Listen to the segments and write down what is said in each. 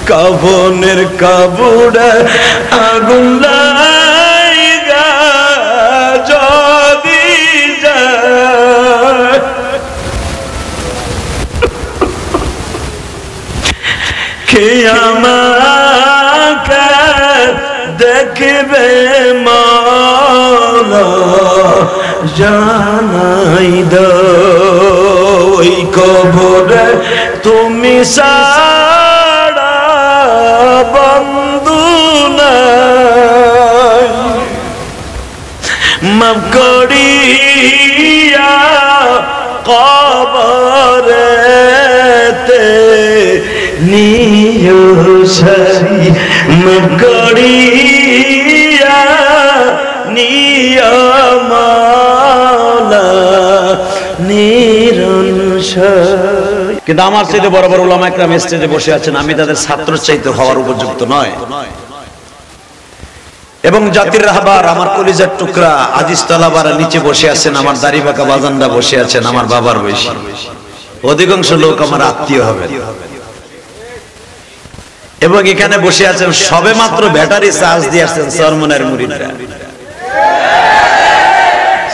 কাবনের কাবুড়ে আগুন লাইগা যদি যায় কে আমাকে দেখবে মাওলা জানাই দাও ওই কবরে তুমি সারা বন্ধু নাই মাফ করিয়া কবরেতে নিও সারি মাফ করিয়া নিও মাওলা নিরংশয়। কিন্তু আমার চাইতে বড় বড় উলামা একরাম স্টেজে বসে আছেন, আমি তাদের ছাত্র চাইতে হওয়ার উপযুক্ত নয়। এবং জাতির রাহবার আমার কলিজার টুকরা আজিজ তালাবারা নিচে বসে আছেন, আমার দাড়ি বাঁকা বাজানরা বসে আছেন আমার বাবার বয়সী। অধিকাংশ লোক আমার আত্মীয় হবে এবং এখানে বসে আছেন সবে মাত্র ব্যাটারি চার্জ দিয়ে আসছেন সরমনের মুরিদরা।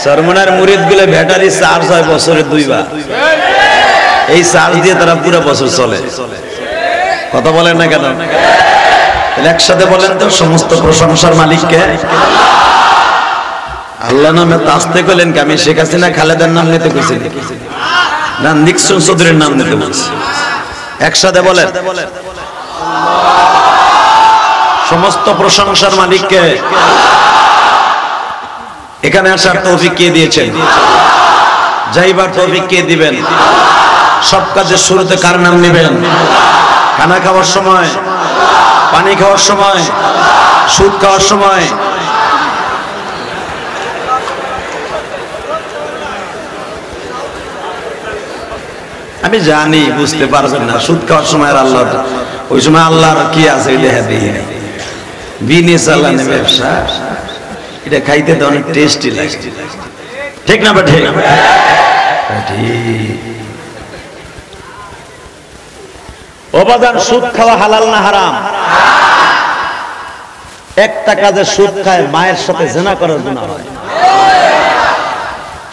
সরমনের মুরিদ গুলো ব্যাটারি চার্জ হয় বছরে 2 বার, এই চার্জ দিয়ে তারা পুরো বছর চলে। কথা বলেন না কেন? একসাথে বলেন তো, সমস্ত প্রশংসার মালিককে আল্লাহ নামে তাসতে কইলেন কি? আমি শেখ হাসিনা খালেদার নাম নিতে কইছি না নিক্সন চৌধুরীর নাম নিতে বলছি? একসাথে বলেন, সমস্ত প্রশংসার মালিককে। এখানে আসার তৌফিক কে দিয়েছেন? যাইবার তৌফিক কে দিবেন? সব কাজের শুরুতে কার নাম নেবেন? খানা খাওয়ার সময়, পানি খাওয়ার সময়, সুদ খাওয়ার সময়। আমি জানি বুঝতে পারবেন না, সুদ খাওয়ার সময় আর আল্লাহ, ওই সময় আল্লাহর কি আছে দেখা দিই বিনে চালানে ব্যবসা, এটা খাইতে তো অনেক টেস্টি লাগে, ঠিক না? ঠিক অবাদান। সুদ খাওয়া হালাল না হারাম? একটা কাজে সুদ খায় মায়ের সাথে জিনা করার গুনাহ হয়।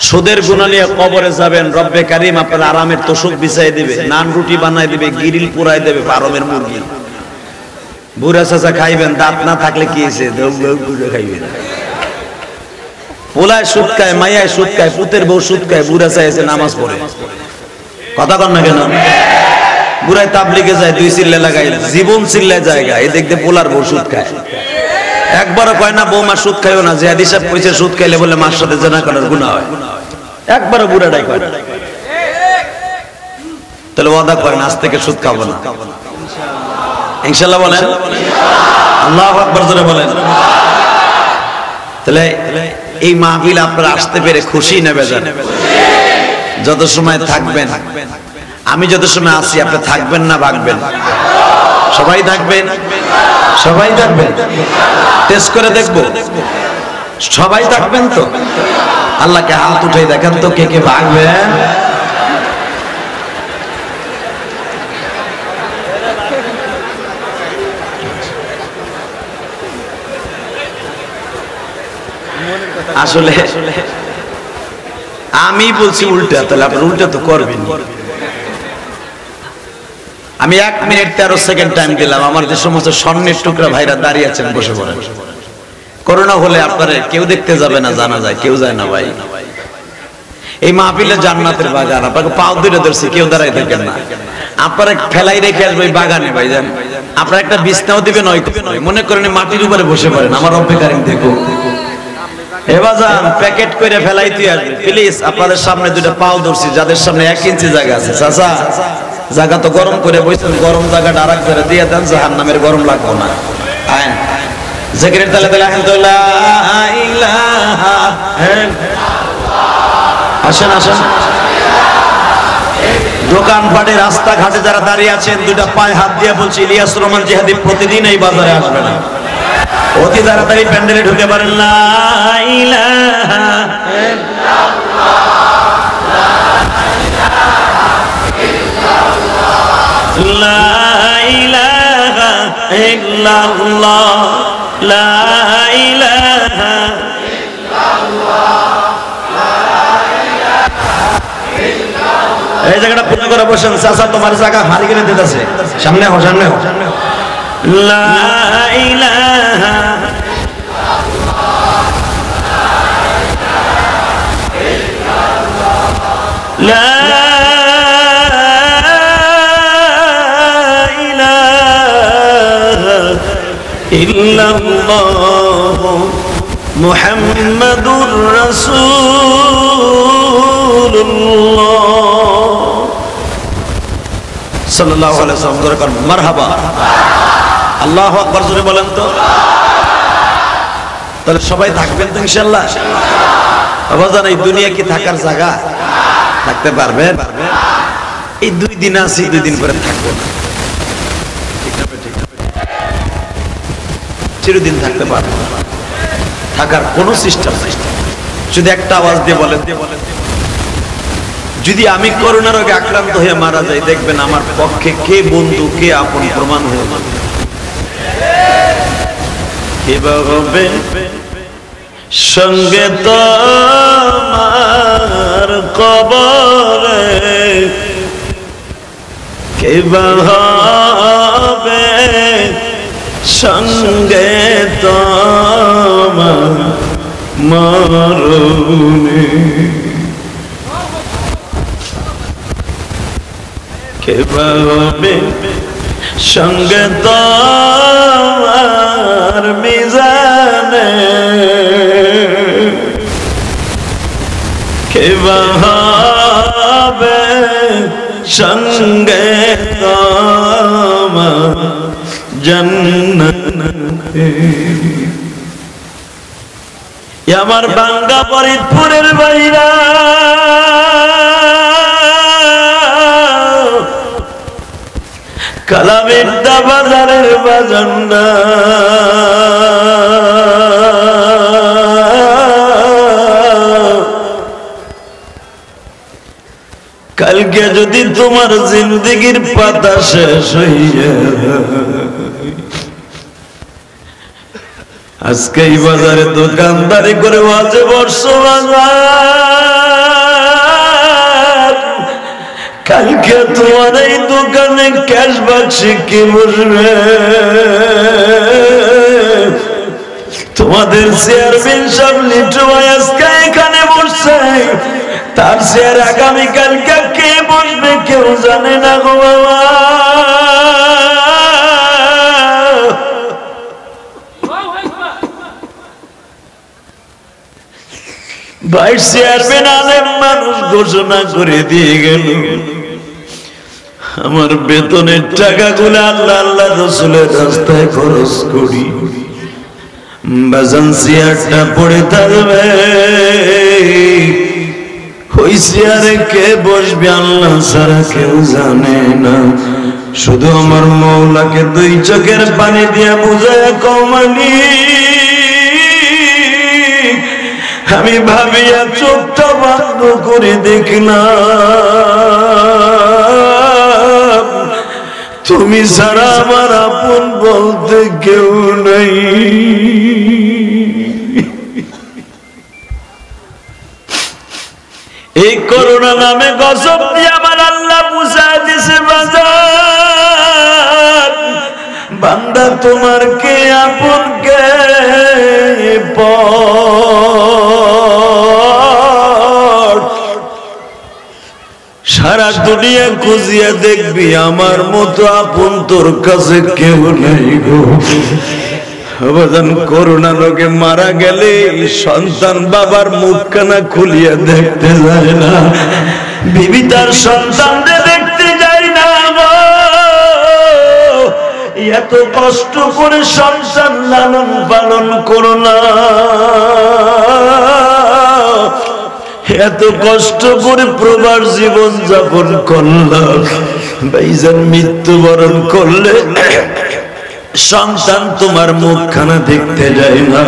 সুদের গুনাহ নিয়ে কবরে যাবেন, রব্বে কারীম আপনার আরামের তোষক বিছাই দিবে, নান রুটি বানাই দিবে, গিরিল পুরাই দেবে, ফারমের মুরগি। বুড়া চাচা খাইবেন, দাঁত না থাকলে কি হয়েছে? খাইবেন। পোলায় সুদ খায়, মাইয়ায় সুদ খায়, পুতের বউ সুদ খায়, বুড়া চাইছে নামাজ পড়ে। কথা কন না কেন? বুড়ায় তাবলিগে যায়, 2 চিল্লা লাগাই, জীবন চিল্লা জায়গা, এই দেখতে পোলার বউ সুদ খায়। একবারও কয় না বৌমা সুদ খাইও না, যে হাদিস কইছে সুদ খাইলে বলে মার সাথে জিনা করার গুনাহ হয়। একবারও বুড়াটাই কয় না। তাহলে ওয়াদা করেন আজ থেকে সুদ খাবো না, ইনশাআল্লাহ বলেন। আল্লাহু আকবার জোরে বলেন। তাহলে এই মাহফিল আপনারা আসতে পেরে খুশি নেবে যান। যত সময় থাকবেন, আমি যত সময় আসি, আপনি থাকবেন না ভাগবেন? সবাই থাকবেন, সবাই থাকবেন। টেস্ট করে দেখবো সবাই থাকবেন তো? আল্লাহকে হাত উঠে দেখেন তো কে কে ভাগবেন। আসলে আমি বলছি উল্টা, তাহলে আপনি উল্টা তো করবেন। আমি 1 মিনিট 13 সেকেন্ড টাইম দিলাম। আমার যে সমস্ত স্বর্ণের টুকরা ভাইরা দাঁড়িয়ে আছেন বসে পড়েন। করোনা হলে আপনারা কেউ দেখতে যাবে না, জানা যায় কেউ যায় না ভাই। এই মাহফিলে জান্নাতের বাগান, আপনাকে পাও ধরে ধরছে, কেউ দাঁড়াই থাকেন না। আপনারা ফেলাই রেখে আসবে ওই বাগানে ভাইজান। আপনারা একটা বিছনাও দিবেন, মনে করেন মাটির উপরে বসে পড়েন। আমার রব্বে কারীম দেখো এবাজান প্যাকেট করে ফেলাইতে আসবে প্লিজ। আপনাদের সামনে 2টা পাও ধরছি, যাদের সামনে 1 ইঞ্চি জায়গা আছে। চাচা জায়গা তো গরম করে বসেন, গরম জায়গাটা আরেক জায়গা দিয়ে দেন, জাহান্নামের গরম লাগবে না। আইন জিকিরের তালে তালে আসেন আসেন। দোকানপাটে রাস্তাঘাটে যারা দাঁড়িয়ে আছেন, 2টা পায়ে হাত দিয়ে বলছি, ইলিয়াস রহমান জিহাদি প্রতিদিন এই বাজারে আসবে না, অতি তাড়াতাড়ি প্যান্ডেলে ঢুকে পারেন। লা ইলাহা ইল্লাল্লাহ, লা ইলাহা ইল্লাল্লাহ লা ইলাহা এই জায়গাটা পূর্ণ করে বসেন চাচা তোমার জায়গা হারি কিনে দিতেছে সামনে হও সামনে হও লা ইলাহা লা ইলাহা ইল্লাল্লাহ মুহাম্মাদুর রাসূলুল্লাহ সাল্লাল্লাহু আলাইহি ওয়াসাল্লাম দরকার মারহাবা আল্লাহু আকবার জোরে বলেন তো তাহলে সবাই থাকবেন তো ইনশাআল্লাহ আবাজান এই দুনিয়া কি থাকার জায়গা থাকতে পারবেন এই 2 দিন আছি 2 দিন পরে থাকবো না ঠিক না ঠিক চিরদিন থাকতে পারবো না থাকার কোনো সিস্টেম নাই যদি একটা আওয়াজ দিয়ে বলেন যদি আমি করোনা রোগে আক্রান্ত হয়ে মারা যাই দেখবেন আমার পক্ষে কে বন্ধু কে আপন প্রমাণ হয়ে যাবে কিভাবে সঙ্গে তোমার কবরে কিভাবে সঙ্গে তোমার মরণে কিভাবে সঙ্গে তোমার মিজানে কিভাবে সঙ্গে তোমার জান্নাতে আমার বাঙ্গা ফরিদপুরের বাইরা কালামিদ্দা বাজারের বাজান্না কালকে যদি তোমার জিন্দেগির পাতা শেষ হইয়া আজকে এই বাজারে দোকানদারি করে বাজে বর্ষ বাজার কালকে তোমার এই দোকানে ক্যাশ বাক্সে কে বসবে তোমাদের চেয়ারম্যান সাহেব লিটু ভাই আজকে এখানে বসছে তার চেয়ার আগামীকালকে কে বসবে কেউ জানে না গো বাবা ভাইস চেয়ারম্যান আলেম মানুষ ঘোষণা করে দিয়ে গেল আমার বেতনের টাকাগুলো আল্লাহ আল্লাহ রসুলের রাস্তায় খরচ করি বাজান চেয়ারটা পড়ে থাকবে ওই চেয়ারে কে বসবে আল্লাহ ছাড়া কেউ জানে না শুধু আমার মওলাকে 2 চোখের পানি দিয়ে বুঝায় কমানি আমি ভাবিয়া চোখটা বন্ধ করে দেখলাম তুমি ছাড়া আমার আপন বলতে কেউ নাই এই করোনা নামে গজব দিয়ে আমার আল্লাহ বুঝায় দিছে বাজার বান্দা তোমার কে আপন কে সারা দুনিয়া খুঁজিয়া দেখবি আমার মতো আপন তোর কাছে কেউ নাই গো বাজান করোনা রোগে মারা গেলে সন্তান বাবার মুখখানা খুলিয়া দেখতে যায় না বিবি তার সন্তানদের দেখতে যায় না এত কষ্ট করে সন্তান লালন পালন করো না এত কষ্ট করে প্রবাস জীবন যাপন করলাম ভাইজান মৃত্যুবরণ করলে সন্তান তোমার মুখখানা দেখতে যায় না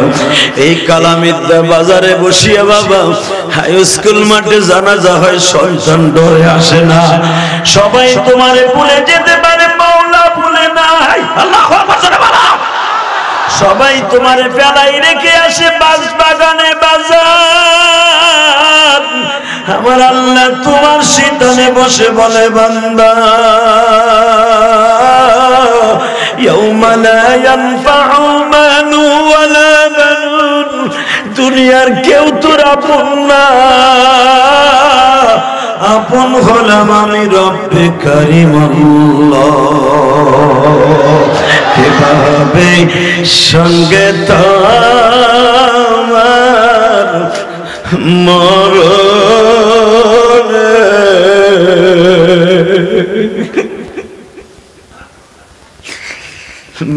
এই কালামিদ্দা বাজারে বসিয়া বাবা হাই স্কুল মাঠে জানাজা হয় সন্তান ডরে আসে না সবাই তোমারে ভুলে যেতে পারে মাওলা ভুলে নাই আল্লাহু আকবার সবাই তোমার ফেলাই রেখে আসে বাস বাগানে বাজার। আমার আল্লাহ তোমার শীতলে বসে বলে বান্দা ইয়াউমা লা ইয়ানফাউ মালু ওয়ালা বানুন, দুনিয়ার কেউ তোর আপন না, আপন হলাম আমি রব্বে কারীম আল্লাহ। এভাবে সঙ্গে তোমার মরণ,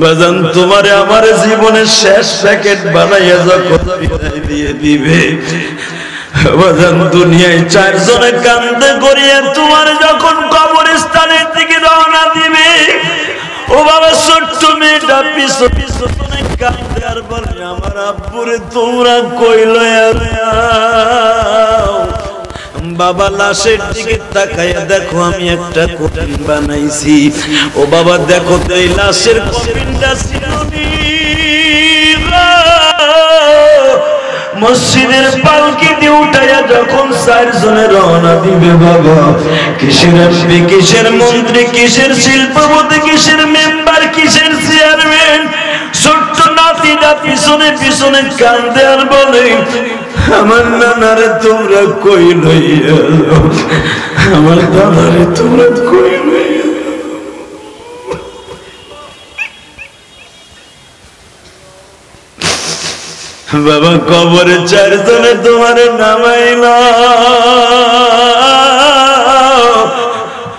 বাজান তোমারে আমার জীবনের শেষ প্যাকেট বানাইয়া যখন বিদায় দিয়ে দিবে বাজান, দুনিয়ায় চারজনে কান্দে করিয়া তোমার যখন কবরস্থানের দিকে রওনা দিবে, ও বাবা ছোট্ট মেয়েটা পিছু পিছু কান্দে আর বলে আমার আব্বুরে তোমরা কই লয়া বাবা লাশের দিকে তাকাইয়া দেখো আমি একটা কফিন বানাইছি। ও বাবা দেখো তো এই লাশের কফিনটা চিরনি মসজিদের পালকি দিয়ে উঠাইয়া যখন চারজনে রওনা দিবে বাবা, কিসের এমপি, কিসের মন্ত্রী, কিসের শিল্পপতি, কিসের মেম্বার, কিসের চেয়ারম্যান, ছোট্ট নাতিটা পিছনে পিছনে কান্দে আর বলে আমার নানারে তোমরা কই লইয়া, আমার দাদারে তোমরা কই লইয়া। বাবা কবরে চারজনে তোমারে নামাইলা,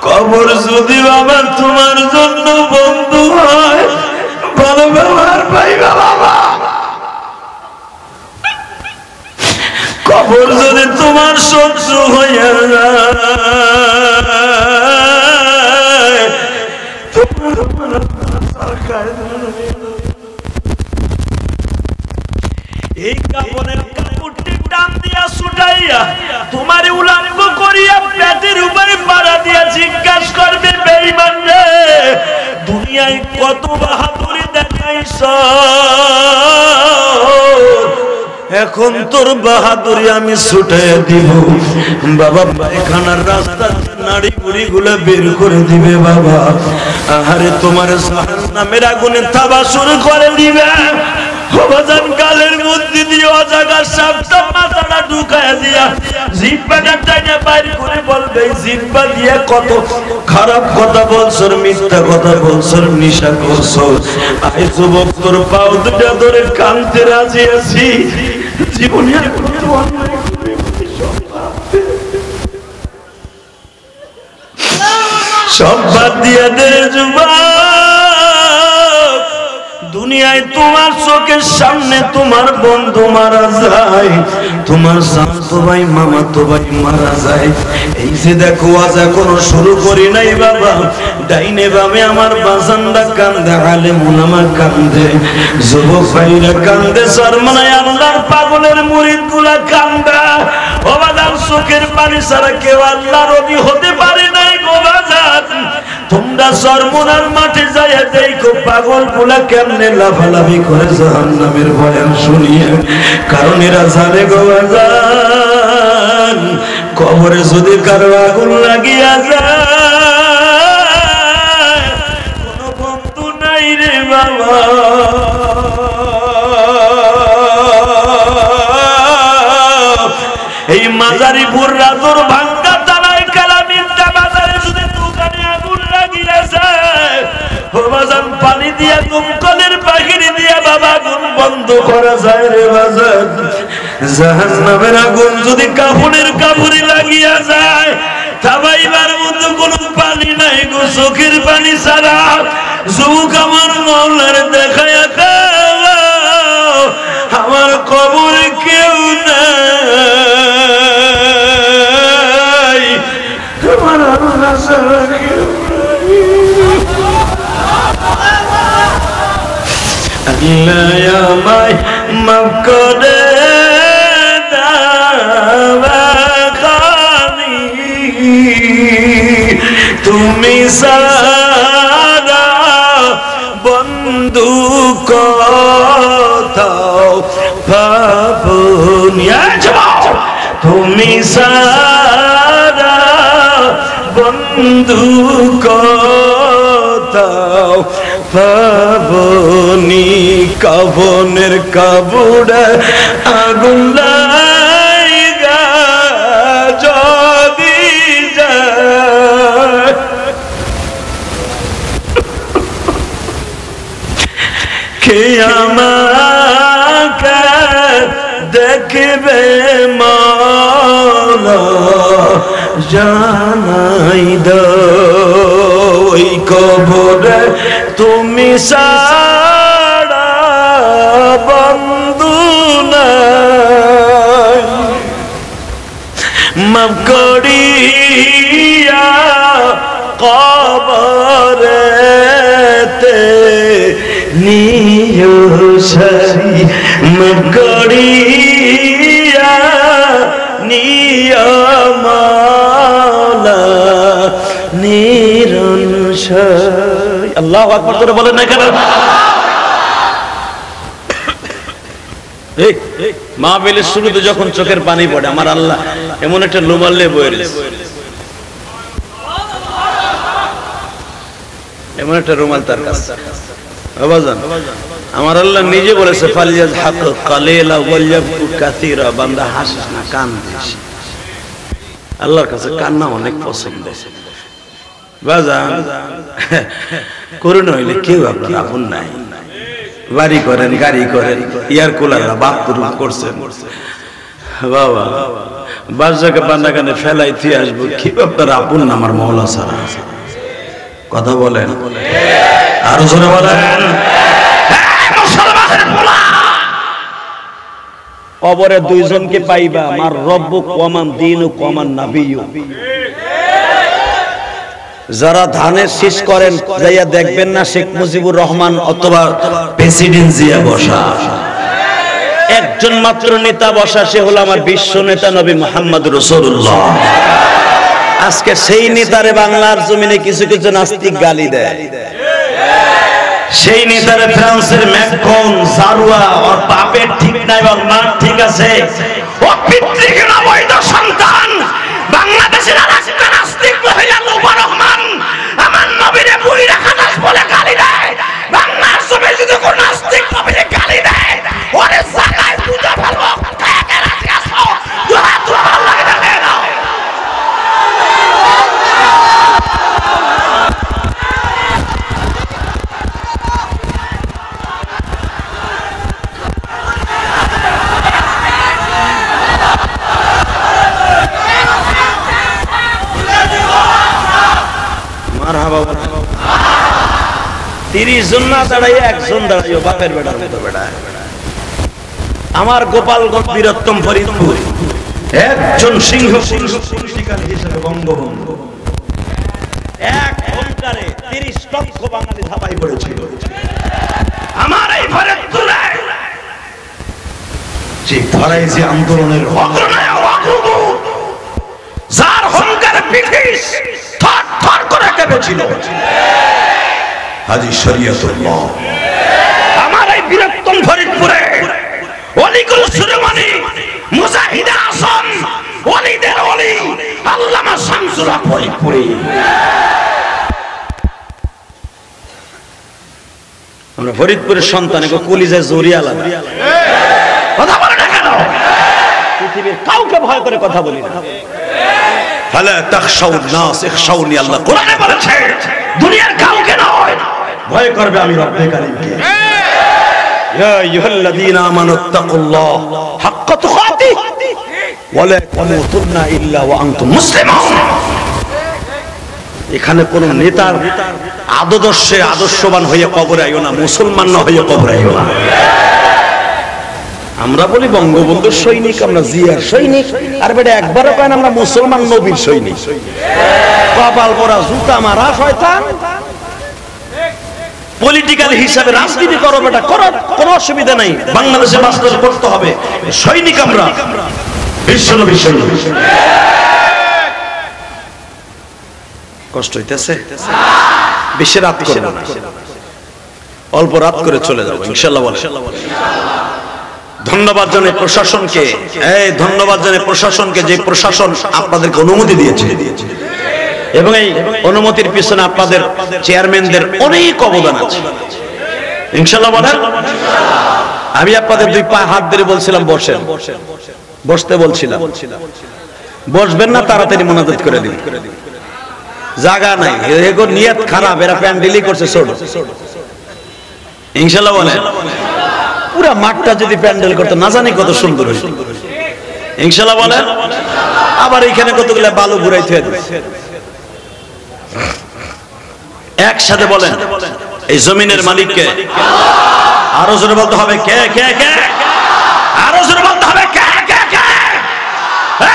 কবর যদি বাবা তোমার জন্য বন্ধু হয় ভালো ব্যবহার পাইবা বাবা, কবর যদি তোমার শত্রু হইয়া যায় এই কাপড়ের কাপড়টি টান দিয়া ছুটাইয়া তোমার উলঙ্গ করিয়া পেটের উপরে পাড়া দিয়া জিজ্ঞাসা করবে বেঈমান রে দুনিয়ায় কত বাহাদুরি দেখাইছ, এখন তোর বাহাদুরি আমি ছুটাইয়া দিব। বাবা পায়খানার রাস্তা নাড়ি বুড়ি গুলা বের করে দিবে বাবা, আহারে তোমার জাহান্নামের আগুনে তাবা শুরু করে দিবে। বাজান গালের মধ্যে দিয়ে অজাগা সাপটা মাথাটা ঢুকায়া দিয়া জিহ্বাটা টাইনা বাইর করে বলবে জিহ্বা দিয়ে কত খারাপ কথা বলছো, মিথ্যা কথা বলছো, নিশা করছো। আই যুবক তোর পাও দুটা ধরে কানতে রাজি আছি, জীবনে সব বাদ দিয়া দে যুবক। দুনিয়ায় তোমার চোখের সামনে তোমার বন্ধু মারা যায়, তোমার চাচাতো ভাই মামাতো ভাই মারা যায়। এই যে দেখো আজ এখনো শুরু করি নাই বাবা, ডাইনে বামে আমার বাজানরা কান্দে, আলেম উলামা কান্দে, যুবক ভাইরা কান্দে, সরমানায় আল্লাহর পাগলের মুরিদ গুলা কান্দে। ও বাজান চোখের পানি ছাড়া কেউ আল্লাহর ওলি হতে পারে নাই গো বাজান। তোমরা সরমনার মাঠে যাইয়া দেখো পাগল গুলা কেমনে লাফালাফি করে জাহান্নামের বয়ান শুনিয়ে, কারণ এরা জানে গো বাজান কবরে যদি কারো আগুন লাগিয়া যায় কোনো বন্ধু নাই রে বাবা। এই মাজারিপুর রাজুর ভাঙ্গা তারাই কালামিন্দা বাজারে যদি দোকানে আগুন লাগিয়া যায়, ও বাজান পানি দিয়া দমকলের বাহিরে দিয়া বাবা আগুন বন্ধ করা যায় রে বাজান। জাহান্নামের আগুন যদি কাফনের কাপড়ে লাগিয়া যায়, থামাইবার মতো কোনো পানি নাই গো চোখের পানি ছাড়া। যুবক আমার মৌলার দেখায়া দাও, আমার কবরে কেউ নাই, তোমার আল্লাহ ছাড়া কেউ নাই। আল্লাহ আমায় মাফ করে দাওয়ানি, তুমি সারা বন্ধ বন্ধু কোথাও পাবনি তুমি সারা বন্ধু কোথাও পাবনি কাবনের কাবুড়ে আগুন লাগা যদি যায় কে আমাকে দেখবে মাওলা জানাই দাও ওই কবরে তুমি সারা বন্ধু নাই মাফ করিয়া কবরেতে নিও সারি মাফ করিয়া নিও মাওলা নিরংশয় আল্লাহু আকবার করে বলেন না কেন মাহফিলের শুরুতে যখন চোখের পানি পড়ে আমার আল্লাহ এমন একটা লোমাল্লে বয়ে এমন একটা রুমাল তার কাছে আবাজান আমার আল্লাহ নিজে বলেছে ফালিয়াজ হাক কালিলা ওয়ালিয়াবকু কাসীরা বান্দা হাসিস না কান্দিস আল্লাহর কাছে কান্না অনেক পছন্দ বাজান করুণ হইলে কেউ আপনার আপন নাই বাড়ি করেন গাড়ি করেন ইয়ার কুলার বাথরুম করছেন বাবা বাজাকে বান্দাগানে ফেলাইতে আসবো কেউ আপনার আপন না আমার মওলা ছাড়া কথা বলেন আরো জোরে বলেন কবরে দুইজনকে পাইবা আমার রব্বু কমান দিন ও কমান নাবিয়্যু যারা ধানের শীষ করেন যাইয়া দেখবেন না শেখ মুজিবুর রহমান অথবা প্রেসিডেন্ট জিয়া বসা একজন মাত্র নেতা বসা সে হলো আমার বিশ্ব নেতা নবী মুহাম্মদ রাসূলুল্লাহ আজকে সেই নেতারে বাংলার জমিনে কিছু কিছু নাস্তিক গালি দেয় সেই নেতারে ফ্রান্সের ম্যাক্রন জারুয়া ওর বাপের ঠিক নাই ওর মার ঠিক আছে ও পিতৃহীন অবৈধ সন্তান বাংলাদেশের আরেকটা নাস্তিক মহিলা লুবা রহমান আমার নবীরে বুইরা খানাস বলে গালি দেয় বাংলার জমিনে যদি কোন নাস্তিক নবীরে গালি দেয় ওরে জায়গায় পূজা ফেলবো কাকে রাজি আসো দুহাত তুলে আল্লাহকে দেখায় দাও মারহাবা 30 জন না দাঁড়াইয়া একজন দাঁড়াইও বাপের বেটার মতো বেটা আমার গোপালগঞ্জ বীরত্তম ফরিদপুর একজন সিংহ পলিটিক্যাল হিসেবে বঙ্গবন্ধু এক ঘন্টারে 30 লক্ষ বাঙালি ধাপাই পড়েছিল আমার এই ফরিদপুরে যে ফরাইজি আন্দোলনের অগ্রনায়ক অগ্রদূত যার হংকারে ব্রিটিশ থর থর করে কেঁপেছিল হাজী শরীয়তুল্লাহ আমার এই বীরত্তম ফরিদপুরে ওলিকুল সুলেমানি মুজাহিদ আজম ওলিদের ওলি আল্লামা শামসুল হক ফরিদপুরি আমরা ফরিদপুরের সন্তান এগো কলিজায় জড়িয়ে আলাদা কথা বলে না কেন পৃথিবীর কাউকে ভয় করে কথা বলি না ফালা তাখশাউন নাস ইখশাউনি আল্লাহ কোরআনে বলেছে দুনিয়ার কাউকে নয় ভয় করবে আমি রব্বে কারীমকে ইয়া আইয়ুহাল্লাযীনা আমানুত্তাকুল্লাহ হাক্কা তুকাতিহ ওয়া লা তামুতুন্না ইল্লা ওয়া আনতুম মুসলিমুন এখানে কোন নেতার আদর্শে আদর্শবান হয়ে কবরে আইও না মুসলমান না হয়ে কবরে আইও না আমরা বলি বঙ্গবন্ধুর সৈনিক আমরা জিয়ার সৈনিক আর বেটা একবারও কয় না আমরা মুসলমান নবীর সৈনিক কপাল পরা জুতা মারা শয়তান পলিটিক্যাল হিসাবে রাজনীতি করো বেটা করো কোনো অসুবিধা নাই বাংলাদেশে বাস্তব করতে হবে সৈনিক আমরা বিশ্বনবী সৈনিক কষ্ট হইতেছে বেশি রাত করব না অল্প রাত করে চলে যাবো ইনশাআল্লাহ বলেন। ধন্যবাদ জানাই প্রশাসনকে, ধন্যবাদ জানাই প্রশাসনকে, যে প্রশাসন আপনাদেরকে অনুমতি দিয়েছে এবং এই অনুমতির পিছনে আপনাদের চেয়ারম্যানদের অনেক অবদান আছে ইনশাআল্লাহ বলেন। আমি আপনাদের দুই পায়ে হাত ধরে বলছিলাম বসেন, বসতে বলছিলাম, বসবেন না তাড়াতাড়ি মুনাজাত করে দিন, জায়গা নাই, এগো নিয়ত খারাপ, এরা প্যান্ডেলই করছে ছোট ইনশাআল্লাহ বলেন। পুরা মাঠটা যদি প্যান্ডেল করতো না জানি কত সুন্দর হইতো ইনশাআল্লাহ বলেন। আবার এখানে কতগুলো বালু ঘুরাই থুয়ে দিচ্ছে। একসাথে বলেন এই জমিনের মালিক কে? আরো জোরে বলতে হবে কে কে কে, আরো জোরে বলতে হবে কে কে কে।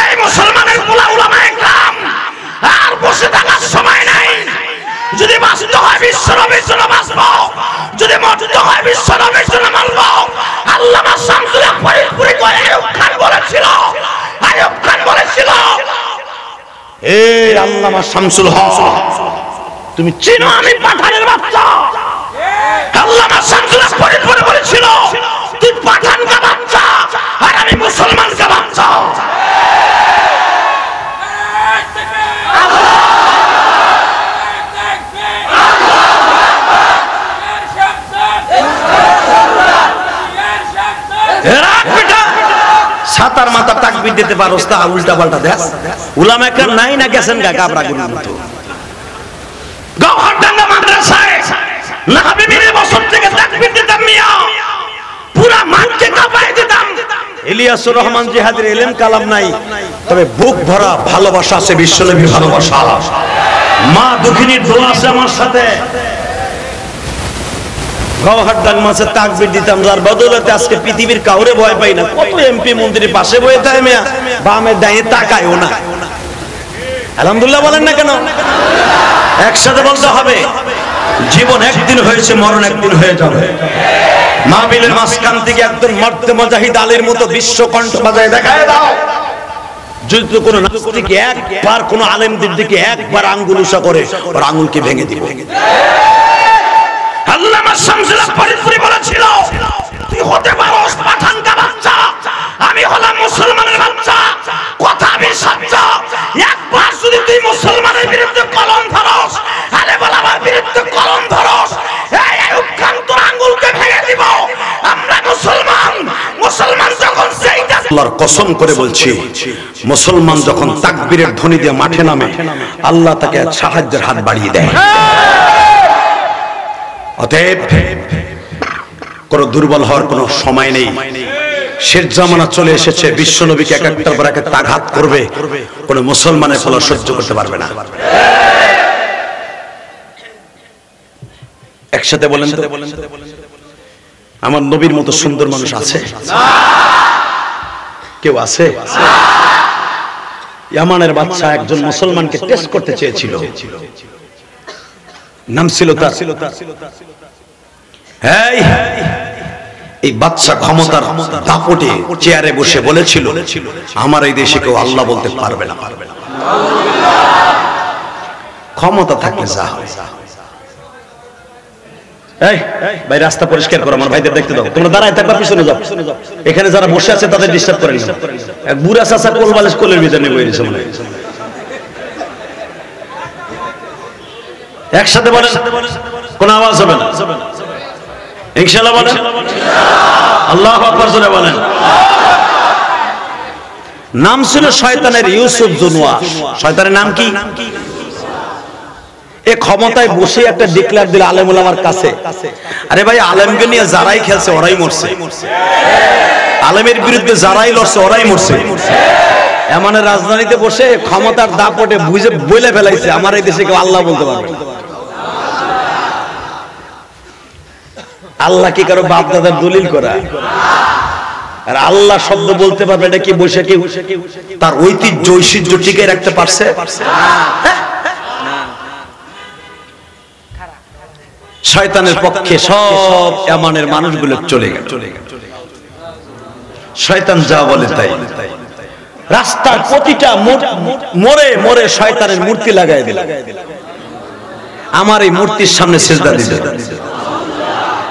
এই মুসলমানের উলামায়ে কেরাম, আর বসে থাকার সময় নাই। যদি বাঁচতে হয় বিশ্ব নবীর জন্য বাঁচবো, যদি মরতে হয় বিশ্ব নবীর জন্য মরবো। আল্লামা শামসুল হক ফরিদপুরি করে আইয়ুব খান বলেছিল, আইয়ুব খান বলেছিল, এই আল্লামা শামসুল হক তুমি চিনো আমি পাঠানের বাচ্চা। আল্লামা শামসুল হক ফরিদপুরি বলেছিল তুই পাঠান কা বাচ্চা আর আমি মুসলমান কা বাচ্চা। সাতার মাথা তাকবীর দিতে পারোস তা উল্টা পাল্টা দেখ। উলামায়ে কেরাম নাই না গেছেন গা কাবরা গুলির মতো। গওহরডাঙ্গা মাদ্রাসায় নাহাবিবির বছর থেকে তাকবীর দিতাম মিয়া, পুরা মাঠকে কাঁপায় দিতাম। ইলিয়াসুর রহমান জিহাদের ইলম কালাম নাই, তবে বুক ভরা ভালোবাসা আছে, বিশ্বনবীর ভালোবাসা। মা দুঃখিনীর দোয়া আছে আমার সাথে। গওহরডাঙ্গা মাঝে তাকবীর দিতাম, যার বদৌলতে আজকে পৃথিবীর কাউরে ভয় পাই না। কত এমপি মন্ত্রী পাশে বসে থাকে মিয়া, বামে ডাইনে তাকায়ও না। আলহামদুলিল্লাহ বলেন না কেন? একসাথে বলতে হবে জীবন একদিন হয়েছে, মরণ একদিন হয়ে যাবে। মাহফিলের মাঝখান থেকে একজন মর্দে মুজাহিদ আলীর মতো বিশ্ব কণ্ঠ বাজায় দেখায় দাও। যদি কোনো নাস্তিক একবার কোনো আলেমদের দিকে একবার আঙ্গুল উঁচা করে, ওর আঙ্গুলকে ভেঙে দিব। আল্লামা শামসুল হক ফরিদপুরি বলেছিল তুই হতে পারোস পাঠান কা বাচ্চা, আমি হলাম মুসলমানের বাচ্চা, কথা আমি সাচ্চা। একবার যদি তুই মুসলমানের বিরুদ্ধে কলম ধরস, আলে বল আমার বিরুদ্ধে কলম ধরস, এই আইয়ুব খান তোর আঙ্গুলকে ভেঙে দিব। আমরা মুসলমান, মুসলমান যখন সেইটা আল্লাহর কসম করে বলছি, মুসলমান যখন তাকবীরের ধ্বনি দিয়ে মাঠে নামে, আল্লাহ তাকে সাহায্যের হাত বাড়িয়ে দেয়। অতএব কোন দুর্বল হওয়ার কোন সময় নেই। শেষ জামানা চলে এসেছে, বিশ্বনবীকে এক একটার পর এক একটা আঘাত করবে, কোন মুসলমানের ফল সহ্য করতে পারবে না। একসাথে বলেন তো, আমার নবীর মতো সুন্দর মানুষ আছে? কেউ আছে? ইয়ামানের বাদশা একজন মুসলমানকে টেস্ট করতে চেয়েছিল, নাম ছিল তার। এই বাদশা ক্ষমতার দাপটে চেয়ারে বসে বলেছিল, আমার এই দেশে কেউ আল্লাহ বলতে পারবে না। ক্ষমতা থাকলে যা হয়। এই ভাই রাস্তা পরিষ্কার করো, আমার ভাইদের দেখতে দাও। তোমরা দাঁড়ায় থাকবা, পিছনে যাও। এখানে যারা বসে আছে তাদের ডিস্টার্ব করেন না। এক বুড়া চাচা কোল বালিশ কোলের ভিতরে নিয়ে বসে মনে হয়। একসাথে বলেন, কোন আওয়াজ হবে না ইনশাআল্লাহ বলেন। আল্লাহু আকবার জোরে বলেন। নাম ছিল শয়তানের ইউসুফ জুনওয়াস। শয়তানের নাম কি? এ ক্ষমতায় বসে একটা ডিক্লেয়ার দিল আলেম ওলামার কাছে, আরে ভাই আলেমকে নিয়ে যারাই খেলছে ওরাই মরছে, আলেমের বিরুদ্ধে যারাই লড়ছে ওরাই মরছে। এমন রাজধানীতে বসে ক্ষমতার দাপটে বুঝে বলে ফেলাইছে, আমার এই দেশে কেউ আল্লাহ বলতে পারবে না। আল্লাহ কি কারো বাপ দাদার দলিল করা? আর আল্লাহ শব্দ বলতে পারবে এটা কি বসে কেউ তার ঐতিহ্য টিকে রাখতে পারছে? শয়তানের পক্ষে সব এমনের মানুষগুলো চলে গেল। শয়তান যা বলে তাই। রাস্তার প্রতিটা মোড়ে মোড়ে শয়তানের মূর্তি লাগাই দিল। আমার এই মূর্তির সামনে সিজদা দিবে।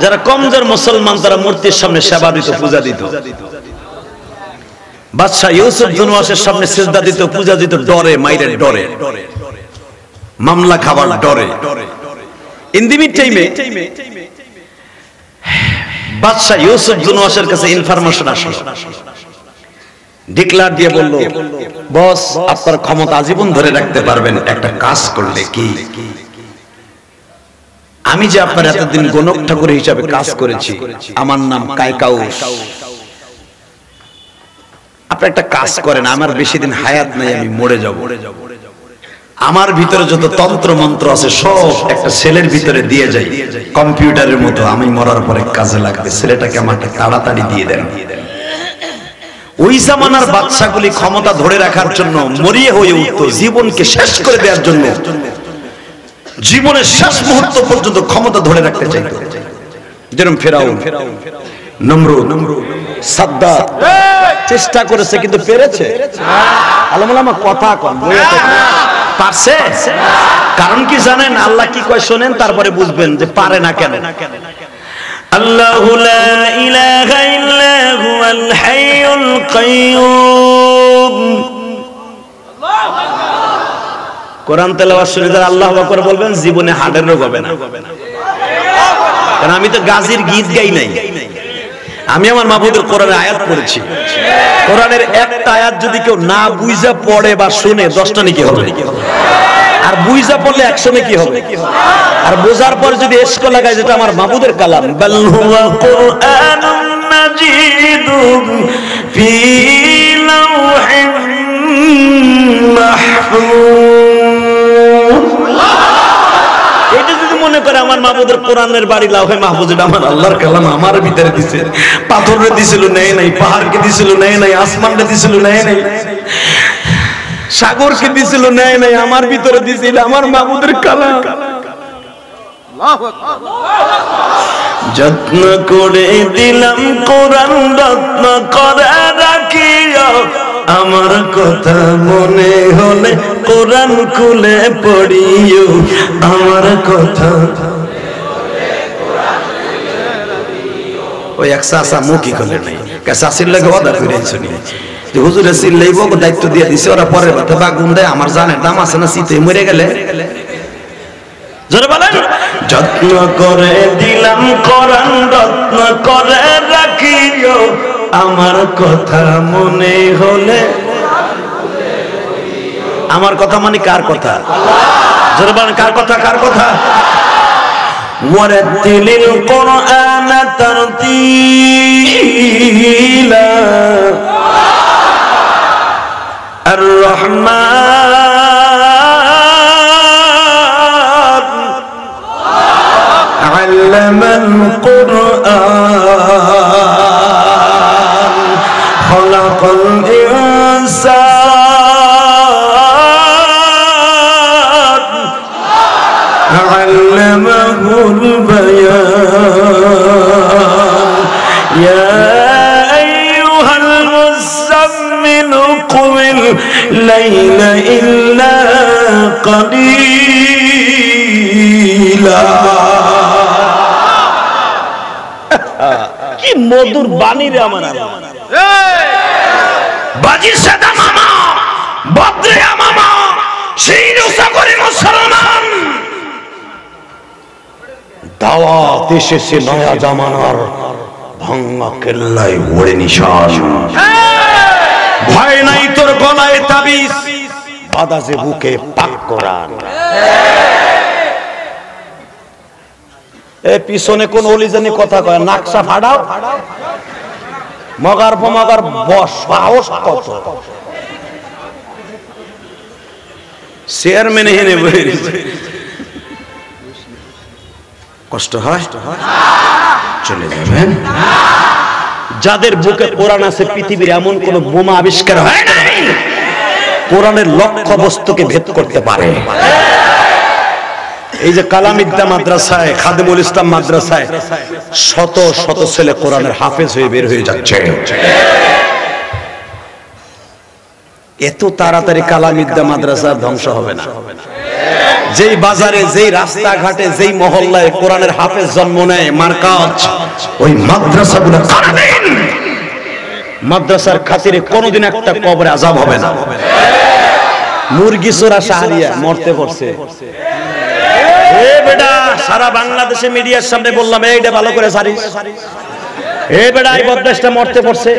যারা কমজোর মুসলমান তারা মূর্তির সামনে সেবা দিত, পূজা দিত। বাদশা ইউসুফ জুনওয়াসের সামনে সিজদা দিত, পূজা দিত ডরে, মাইরের ডরে, মামলা খাবার ডরে। ইন দি মিড টাইমে বাদশা ইউসুফ জুনওয়াসের কাছে ইনফরমেশন আসলো, ডিক্লার দিয়ে বলল, বস আপনার ক্ষমতা আজীবন ধরে রাখতে পারবেন একটা কাজ করলে। কি? আমি যে আপনার এতদিন গণক ঠাকুর হিসাবে কাজ করেছি, আমার নাম কায়কাউস, আপনি একটা কাজ করেন, আমার বেশি দিন হায়াত নাই, আমি মরে যাব, আমার ভিতরে যত তন্ত্র মন্ত্র আছে সব একটা ছেলের ভিতরে দিয়ে যাই কম্পিউটারের মতো, আমি মরার পরে কাজে লাগবে, ছেলেটাকে আমাকে তাড়াতাড়ি দিয়ে দেন। ওই জামানার বাদশাগুলি ক্ষমতা ধরে রাখার জন্য মরিয়ে হয়ে উঠত, জীবনকে শেষ করে দেওয়ার জন্য, জীবনের শেষ মুহূর্ত পর্যন্ত ক্ষমতা ধরে রাখতে চাইত। যেরকম ফেরাউন, নমরুদ, সাদ্দাত চেষ্টা করেছে কিন্তু পেরেছে? আলমালামা কথা কন, পারছে? কারণ কি জানেন? আল্লাহ কি কয় শোনেন, তারপরে বুঝবেন যে পারে না কেন। আল্লাহু লা ইলাহা ইল্লা হুয়াল হাইয়ুল কাইয়্যুম। কোরআন তেলাওয়াত শুনে যারা আল্লাহু আকবার বলবেন জীবনে হার্টের রোগ হবে না। কারণ আমি তো গাজীর গীত গাই নাই, আমি আমার মাহবুবের কোরআনের আয়াত পড়েছি। কোরআনের একটা আয়াত যদি কেউ না বুঝা পড়ে বা শুনে 10টা নাকি হবে, আর বুঝা পড়লে 100 নাকি হবে। আর বোঝার পর যদি ইশক লাগায় যেটা আমার মাহবুবের কালাম, বাল হুয়া কুরআনুন মাজিদুন ফি লাওহিন মাহফুজ। এটা যদি মনে করে আমার মাহবুবের কোরআনের বাড়ি লাউহে মাহফুজ, এটা আমার আল্লাহর কালাম, আমার ভিতরে দিছে। পাথরে দিছিল নেয় নাই, পাহাড়কে দিছিল নেয় নাই, আসমানকে দিছিল নেয় নাই, সাগরকে দিছিল নেয় নাই, আমার ভিতরে দিছিল, আমার মাহবুবের কালাম। যত্ন করে দিলাম কোরআন, রত্ন করে রাখিও, আমার কথা মনে হলে কোরআন খুলে পড়িও, আমার কথা। ওই এক চাচা মুখী করলে নাই, চাষির লাগে অদা করে শুনি যে হুজুরে চিল্লাইব, দায়িত্ব দিয়ে দিছে, ওরা পরের কথা বাগুন দেয়, আমার জানের দাম আছে না, শীতে মরে গেলে। জোরে বলেন, যত্ন করে দিলাম কোরআন, রত্ন করে রাখিও, আমার কথা মনে হলে। আমার কথা মানে কার কথা? জোরে বলেন, কার কথা? কার কথা? ওয়ারাতিলিল কুরআন তারতিলা, আর রহমান আল্লামাল কুরআন খালাকাল ইনসান আল্লামাহুল বায়ান। ইয়া আইয়ুহাল মুযাম্মিল কুমিল লাইলা ইল্লা কালিলা। কি মধুর বাণী রে আমার বাজি সাদা মামা, বদ্রিয়া মামা, সেই রসাগরি মুসলমান। দাওয়াত এসেছে নয়া জামানার, ভাঙা কেল্লায় ওড়ে নিশান। ভয় নাই তোর গলায় তাবিজ, বাদাজে বুকে পাক কোরআন। এই পিছনে কোন ওলি জানি কথা কয়, নাকশা ফাড়াও, মগার পমগার বস, সাহস কত। চেয়ারম্যান হেনে বসে কষ্ট হয়, চলে যাবেন। যাদের বুকে কোরআন আছে পৃথিবীর এমন কোন বোমা আবিষ্কার হয় নাই কোরআনের লক্ষ্য বস্তুকে ভেদ করতে পারে। এই যে কালামিদ্দা মাদ্রাসায়, খাদিমুল ইসলাম মাদ্রাসায় শত শত ছেলে কোরআনের হাফেজ হয়ে বের হয়ে যাচ্ছে। এত তাড়াতাড়ি কালামিদ্দা মাদ্রাসা ধ্বংস হবে না। যেই বাজারে, যেই রাস্তাঘাটে, যেই মহল্লায় কোরআনের হাফেজ জন্ম নেয়, মার্কাজ ওই মাদ্রাসাগুলো কোনদিন, মাদ্রাসার খাতিরে কোনদিন একটা কবরে আযাব হবে না। মুরগি চোরা শাহরিয়া মরতে পড়ছে। এ বেটা, সারা বাংলাদেশে মিডিয়ার সামনে বললাম, এইটা ভালো করে জানিস। এ বেটা, এই বদমাশটা মরতে পড়ছে।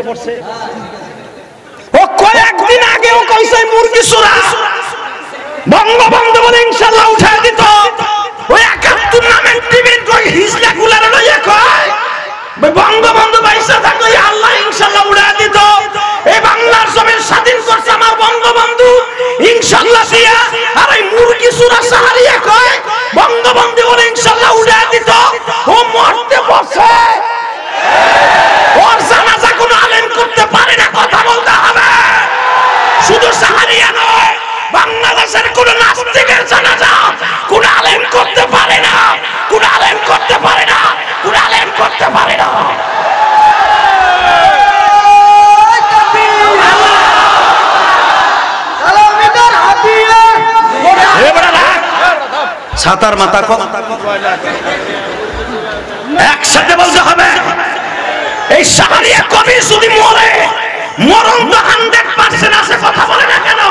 ও কয়েকদিন আগেও কইছে মুরগি চোরা, বঙ্গবন্ধু বলে ইনশাআল্লাহ উঠায় দিত। ওই ৭১ নামের টিভির কই হিজলা গুলার লইয়া কয় বঙ্গবন্ধু বাইসা থাকলে আল্লাহ ইনশাআল্লাহ উঠায় দিত। এই বাংলার জমিন স্বাধীন করছে আমার বঙ্গবন্ধু ইনশাআল্লাহ দিয়া। আর এই মুরগি চোরা শাহরিয়া কয় বঙ্গবন্ধু বলে ইনশাআল্লাহ উঠায় দিত। ও মরতে বসে, ওর জানাজা কোনো আলেম করতে পারে না, কথা বলতে হবে। শুধু শাহরিয়া নয়, বাংলাদেশের কোন নাস্তিকের জানাজা কোন আলেম করতে পারে না, কোন আলেম করতে পারে না, কোন আলেম করতে পারে না। ছাতার মাথা কম, একসাথে বলতে হবে। এই শাহরিয়া কবি যদি মরে, মরণ তো 100% আছে, কথা বলে না কেন?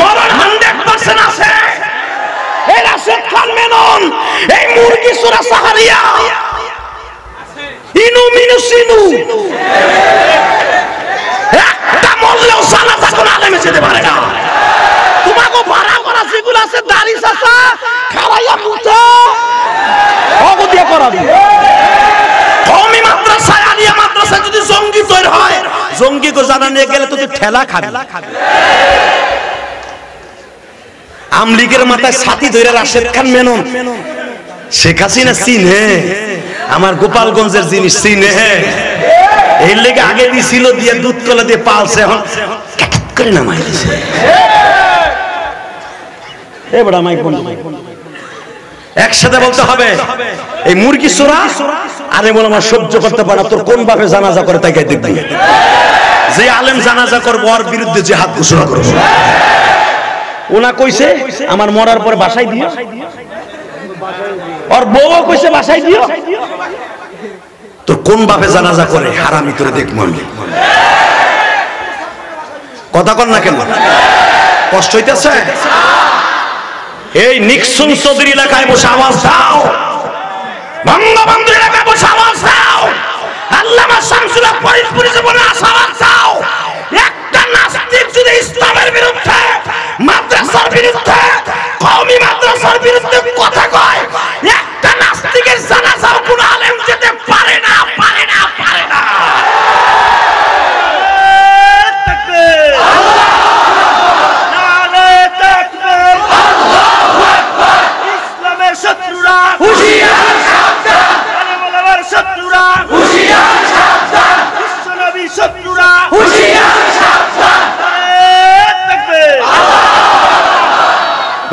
মরণ 100% আছে। এই রাশেদ খান মেনন, এই মুরগি চোরা শাহরিয়া, ইনু মিনু সিনু, একটা মরলেও জানাজা কোন আলেমে যেতে পারে না। তোমাকে ভাড়া করা যেগুলো আছে দাড়ি চাচা খারাইয়া মুতা অগদিয়া করাবি। কওমি মাদ্রাসায়, আলিয়া মাদ্রাসায় যদি জঙ্গি তৈরি হয়, জঙ্গি কো জানা নিয়ে গেলে তো তুই ঠেলা খাবি। আমলিগের মাথায় ছাতি ধরে রাশেদ খান মেনন, শেখ হাসিনা চিনে, আমার গোপালগঞ্জের জিনিস চিনে। এর লেগে আগে দিছিল, দিয়ে দুধ কলা দিয়ে পালছে, এখন করে নামাই দিছে। এ বড় মাইক বন্ধ, একসাথে বলতে হবে। এই মুরগি চোরা আরে বলে আমার সহ্য করতে পারে না, তোর কোন ভাবে জানাজা করে তাই দেখবি। যে আলেম জানাজা করবো ওর বিরুদ্ধে জিহাদ ঘোষণা করবো। ওনা কইছে আমার মরার পরে বাসায় দিও, ওর বউও কইছে বাসায় দিও। তোর কোন ভাবে জানাজা করে হারামি করে দেখবো আমি। কথা কন না কেন? কষ্ট হইতেছে? এই নিক্সন চৌধুরী এলাকায় বসে আওয়াজ দাও, বঙ্গবন্ধু এলাকায় বসে আওয়াজ দাও, আল্লামা শামসুল হক ফরিদপুরে জীবনে আওয়াজ দাও। একটা নাস্তিক যদি ইসলামের বিরুদ্ধে, মাদ্রাসার বিরুদ্ধে, কওমি মাদ্রাসার বিরুদ্ধে কথা কয়, একটা নাস্তিকের জানাজাও কোন আলেম যেতে পারে না, পারে না, পারে না।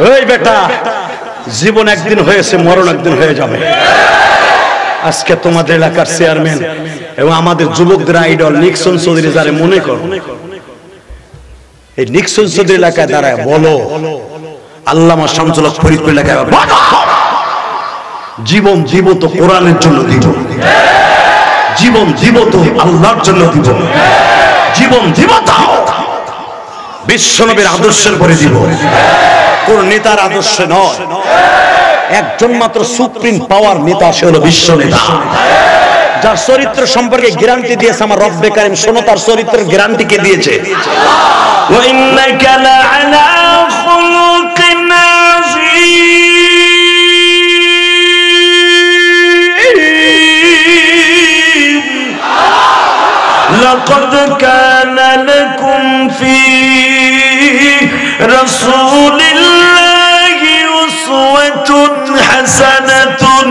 ওই বেটা, জীবন একদিন হয়েছে, মরণ একদিন হয়ে যাবে। আজকে তোমাদের এলাকার চেয়ারম্যান এবং আমাদের যুবকদের আইডল নিক্সন চৌধুরী, যারে মনে করো, এই নিক্সন চৌধুরী এলাকায় দাঁড়ায় বলো, আল্লামা শামসুল হক ফরিদপুর এলাকায় জীবন জীব তো কোরআনের জন্য দিব, জীবন জীব তো আল্লাহর জন্য দিব, জীবন জীব তো বিশ্বনবীর আদর্শের পরে দিব, কোন নেতার আদর্শ নয়। একজন মাত্র সুপ্রিম পাওয়ার নেতা, সে হলো বিশ্ব নেতা, যার চরিত্র সম্পর্কে গ্যারান্টি দিয়েছে আমার রব্বে কারীম। শোনো তার চরিত্রের গ্যারান্টি কে দিয়েছে। ওয়া ইন্নাকা লাআলা খুলুকিন আযীম। লাকাদ কানা লাকুম ফি রাসূলিল্লাহি উসওয়াতুন হাসানাতুন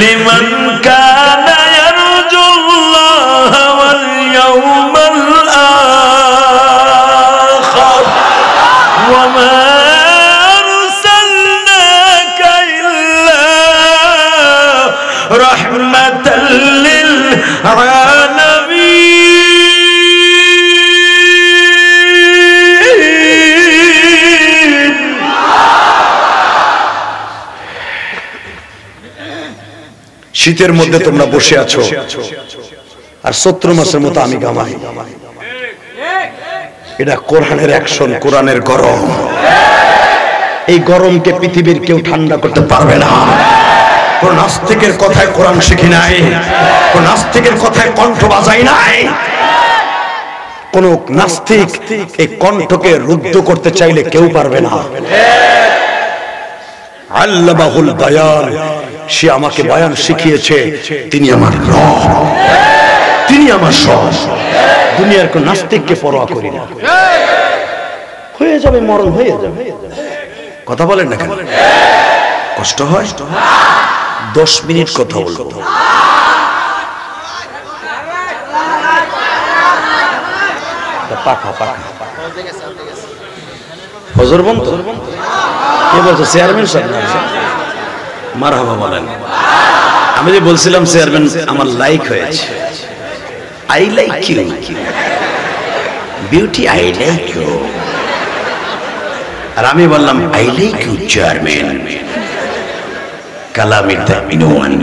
লিমান কানা ইয়ারজুল্লাহা ওয়াল ইয়াওমাল আখির ওয়া মা আরসালনাকা ইল্লা রাহমাতাল লিল আলামিন। শীতের মধ্যে তোমরা বসে আছো আর চৈত্র মাসের মতো আমি ঘামাই। এটা কোরআনের অ্যাকশন, কোরআনের গরম। এই গরমকে পৃথিবীর কেউ ঠান্ডা করতে পারবে না। কোন নাস্তিকের কথায় কোরআন শিখি নাই, কোন নাস্তিকের কথায় কণ্ঠ বাজাই নাই। কোন নাস্তিক এই কণ্ঠকে রুদ্ধ করতে চাইলে কেউ পারবে না। আল্লামাহুল বায়ান, সে আমাকে বয়ান শিখিয়েছে, তিনি আমার রব, তিনি আমার সব। দুনিয়ার কোন নাস্তিককে পরোয়া করি না। হয়ে যাবে, মরণ হয়ে যাবে। কথা বলেন না কেন? কষ্ট হয়? 10 মিনিট কথা বলবো। পাখা পাখা হজর বন্ধ। কে বলছো? চেয়ারম্যান সাহেব। মারহাবা বলেন। আমি যে বলছিলাম চেয়ারম্যান আমার লাইক হয়েছে। I like you beauty, I like you. আর আমি বললাম আই লাইক ইউ চেয়ারম্যান। কালামের ইনওয়ান।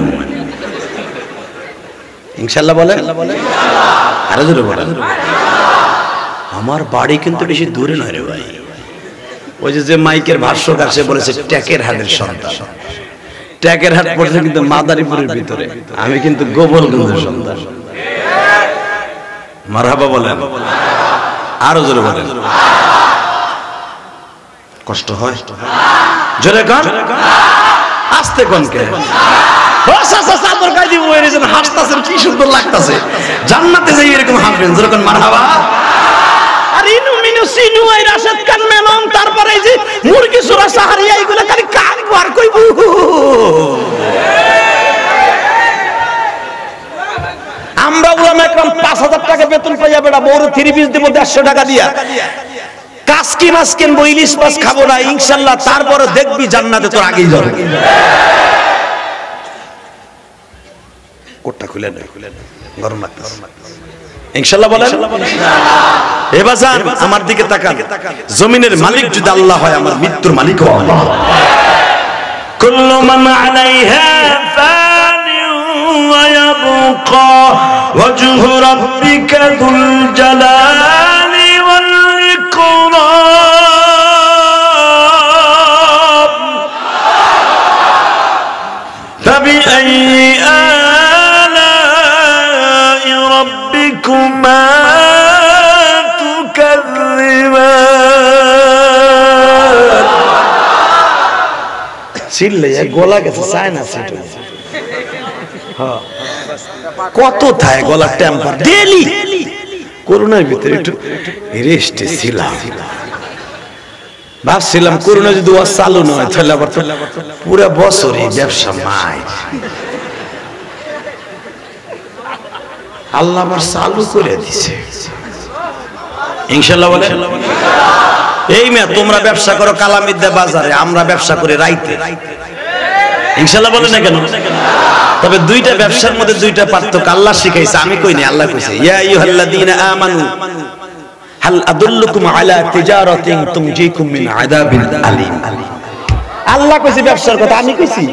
ইনশাআল্লাহ বলেন, আরো জোরে বলেন। আমার বাড়ি কিন্তু বেশি দূরে নয় রে ভাই। ওই যে মাইকের ভাষ্যকার সে বলেছে ট্যাকের হাটের সন্তান। ট্যাকের হাট পড়ছে কিন্তু মাদারীপুরের ভিতরে, আমি কিন্তু গোপালগঞ্জের সন্তান। মারহাবা বলেন, আরো জোরে বলেন। কষ্ট হয়? জোরে কান, আস্তে কোন কে হাসতেছেন, কি সুন্দর লাগতেছে। জান্নাতে যাই এরকম হাসবেন, যেরকম মারহাবা। আর ইনু মিনু সিনু এই রাশেদ খান মেনন, তারপরে এই যে মুরগি সুরা সাহারিয়া, এগুলো খালি কান বার কইব। আমরা উলামা একরাম 5000 টাকা বেতন পাইয়া বেটা বড় 3 পিস দেব 150 টাকা দিয়া। কাসকি মাছ কিনবো, ইলিশ মাছ খাবো না ইনশাআল্লাহ। তারপরে দেখবি জান্নাতে তোর আগেই যাবে। কোটটা খুলে না, গরম লাগতেছে ইনশাআল্লাহ বলেন। এ বাজান আমার দিকে তাকান। জমিনের মালিক যদি আল্লাহ হয়, আমার মৃত্যুর মালিকও আল্লাহ। কুল্লু মান আলাইহা ফানিউ ওয়া ইয়াবকা ওয়াজহু রাব্বিকা যুল জালালি ওয়াল ইকরাম। ফাবিআইয়ি আলা'i রাব্বিকুমা তুকাযযিবান। চিল্লে গলা গেছে, চায় না সিট। হ্যাঁ, কত থায় গলার টেম্পার ডেলি। করোনার ভিতরে একটু রেস্টে ছিলাম, ভাবছিলাম করোনা যদি ওয়াজ চালু নয় তাহলে আবার তো পুরো বছরই ব্যবসা মাই। আল্লাহ আবার চালু করে দিছে ইনশাআল্লাহ বলেন। এই মেয়ে তোমরা ব্যবসা করো কালামিদ্দা বাজারে, আমরা ব্যবসা করি রাইতে ইনশাআল্লাহ বলেন না কেন? তবে দুইটা ব্যবসার মধ্যে দুইটা পার্থক্য আল্লাহ শিখাইছে, আমি কই না, আল্লাহ কইছে। ইয়া আইয়ুহাল্লাযীনা আমানু হাল আদুল্লুকুম আলা তিজারাতিন তুনজিকুম মিন আযাবিন আলীম। আল্লাহ কইছে ব্যবসার কথা, আমি কইছি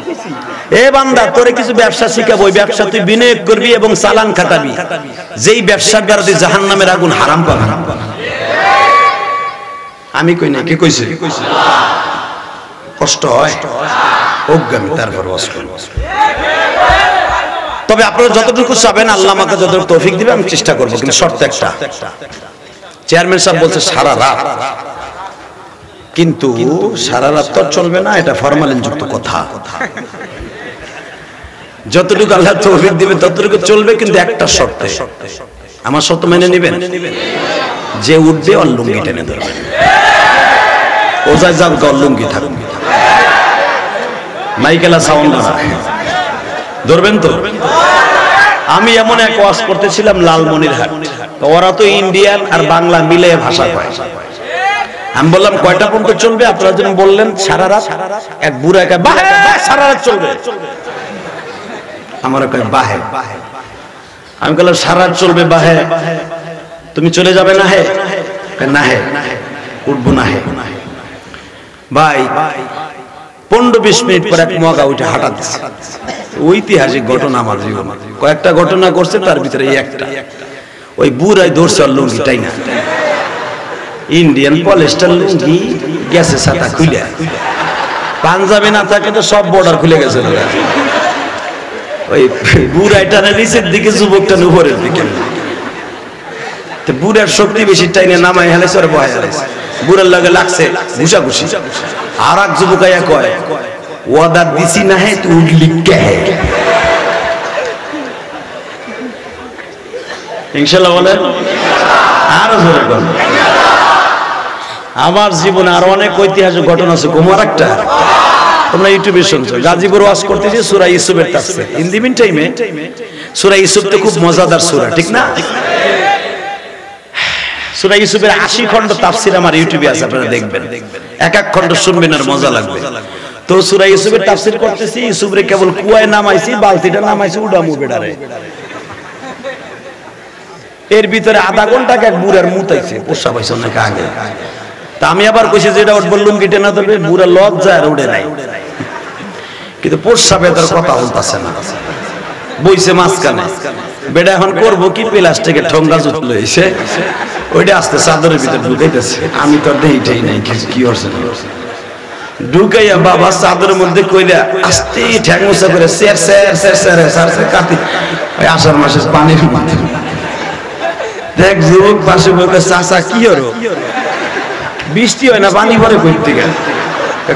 এ বান্দা তোরে কিছু ব্যবসা শিখাবো। ওই ব্যবসা তুই বিনিয়োগ করবি এবং চালান খাটাবি, যেই ব্যবসার দ্বারা তুই জাহান্নামের আগুন হারাম পাবি। আমি কই না, কে কইছে? কষ্ট হয় অজ্ঞামী, তারপর ওয়াজ করব। তবে আপনারা যতটুকু চাবেন আল্লাহ আমাকে যতটুকু তৌফিক দিবে আমি চেষ্টা করব, কিন্তু শর্ত একটা। চেয়ারম্যান সাহেব বলছে সারা রাত, কিন্তু সারা রাত তো চলবে না, এটা ফরমালিন যুক্ত কথা। যতটুকু আল্লাহ তৌফিক দিবে ততটুকু চলবে, কিন্তু একটা শর্তে। আমার শর্ত মেনে নেবেন? যে উঠবে ওর লুঙ্গি টেনে ধরবে, ও যা যাক লুঙ্গি থাকবে, মাইকেলা সাউন্ড ধরবেন তো। আমি এমন এক ওয়াজ করতেছিলাম লালমনিরহাট, ওরা তো ইন্ডিয়ান আর বাংলা মিলে ভাষা কয়। আমি বললাম কয়টা পর্যন্ত চলবে? আপনারা যেন বললেন সারা রাত। এক বুড়া কয় বাহে, সারা রাত চলবে। আমার কয় বাহে। আমি বললাম সারা রাত চলবে বাহে, তুমি চলে যাবে না? হে না, হে উঠবো না। হে ভাই 15-20 মিনিট পর এক মগা উঠে হাঁটা দিচ্ছে। ঐতিহাসিক ঘটনা আমার জীবনে, কয়েকটা ঘটনা করছে, তার ভিতরে এই একটা। ওই বুড়াই ধরছে আর লুঙ্গিটাই না, ইন্ডিয়ান পলিস্টার লুঙ্গি গেছে ছাতা খুলে, পাঞ্জাবি না থাকে তো সব বর্ডার খুলে গেছে। ওই বুড়াইটা নিচের দিকে, যুবকটা উপরের দিকে। বুড়ার শক্তি বেশি, টাইনে নামাই হেলেছে আর বহাই হেলেছে। বুড়ার লগে লাগছে ঘুষাঘুষি। আর এক যুবক আইয়া কয়, ওয়াদা দিছি না হে তুই উঠলি কে? ইনশাআল্লাহ বলে আরো জোরে বল। আমার জীবনে আরো অনেক ঐতিহাসিক ঘটনা আছে। কুমার একটা তোমরা ইউটিউবে শুনছো, গাজীপুর ওয়াজ করতেছি সূরা ইউসুফের তাফসীর। ইন দি মিন টাইমে সূরা ইউসুফ তো খুব মজাদার সূরা, ঠিক না? সূরা ইউসুফের 80 খণ্ড তাফসীর আমার ইউটিউবে আছে, আপনারা দেখবেন, এক এক খণ্ড শুনবেন আর মজা লাগবে। তো সূরা ইউসুফের তাফসীর করতেছি, ইউসুফরে কেবল কুয়ায় নামাইছি, বালতিটা নামাইছি উডামু বেডারে। এর ভিতরে আধা ঘন্টা এক বুড়ার মুতাইছে, পোষা পাইছে অনেক আগে। তা আমি আবার কইছি যে এটা উঠবো, লুঙ্গি টেনা ধরবে, বুড়া লজ্জা আর উঠে নাই। কিন্তু পোষা বেতার কথা বলতেছে না, বইছে মাঝখানে। বেটা এখন করবো কি, প্লাস্টিকের ঠোঙ্গা জুত লইছে, ওইটা আস্তে চাদরের ভিতরে ঢুকাইতেছে। আমি তো দেইটাই নাই কি করছে না, ঢুকাইয়া বাবা চাদরের মধ্যে কইরা আস্তে ঠ্যাং মোছা করে sir sir sir sir sir sir কাটি। ওই আষাঢ় মাসের পানির মধ্যে দেখ যুবক পাশে বলতে, চাচা কি হলো? বৃষ্টি হয় না, পানি ভরে করতে গেল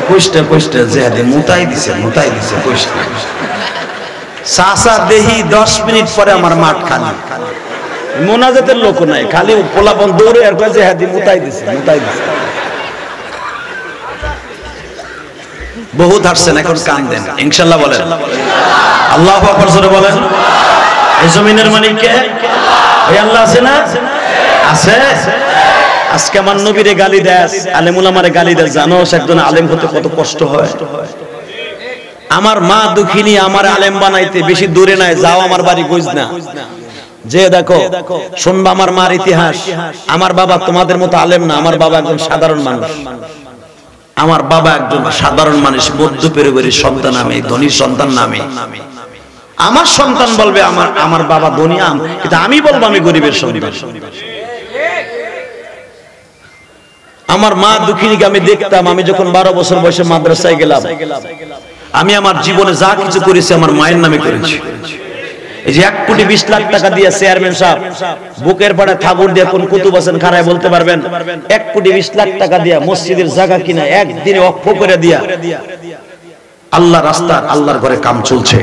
কোষ্টা কোষ্টা যে মুতাই দিছে কোষ্টা। চাচা দেহি 10 মিনিট পরে আমার মাঠ খালি, মোনাজাতের লোক নাই, খালি পোলাপন দৌড়ে আর কয় যে হাদি মুতাই দিছে। বহুত হাসছেন, এখন কান দেন ইনশাআল্লাহ বলেন আল্লাহু আকবার জোরে বলেন। এই জমিনের মালিক কে? ওই আল্লাহ আছে না? আছে। আজকে আমার নবীরে গালি দেয়, আলেম উলামারে গালি দেয়, জানো একজন আলেম হতে কত কষ্ট হয়? আমার মা দুঃখিনী, আমার আলেম বানাইতে বেশি দূরে নাই, যাও আমার বাড়ি গইজ না, যে দেখো শুনবা আমার মার ইতিহাস। আমার বাবা তোমাদের মতো আলেম না, আমার বাবা একজন সাধারণ মানুষ। আমার বাবা একজন সাধারণ মানুষ, মধ্য পরিবারের সন্তান, আমি ধনীর সন্তান নামে। আমার সন্তান বলবে আমার বাবা ধনী, কিন্তু আমি বলবো আমি গরিবের সন্তান। আমার মা দুঃখিনীকে আমি দেখতাম, আমি যখন 12 বছর বয়সে মাদ্রাসায় গেলাম, আমি আমার জীবনে যা কিছু করেছি আমার মায়ের নামে করেছি। এই যে 1,20 লাখ টাকা দিয়ে চেয়ারম্যান সাহেব বুকের পাড়ে ঠাকুর দিয়ে কোন কুতুব আছেন খারায় বলতে পারবেন? 1,20 লাখ টাকা দিয়ে মসজিদের জায়গা কিনা একদিনে অক্ষ করে দিয়া আল্লাহ রাস্তা, আল্লাহর ঘরে কাম চলছে।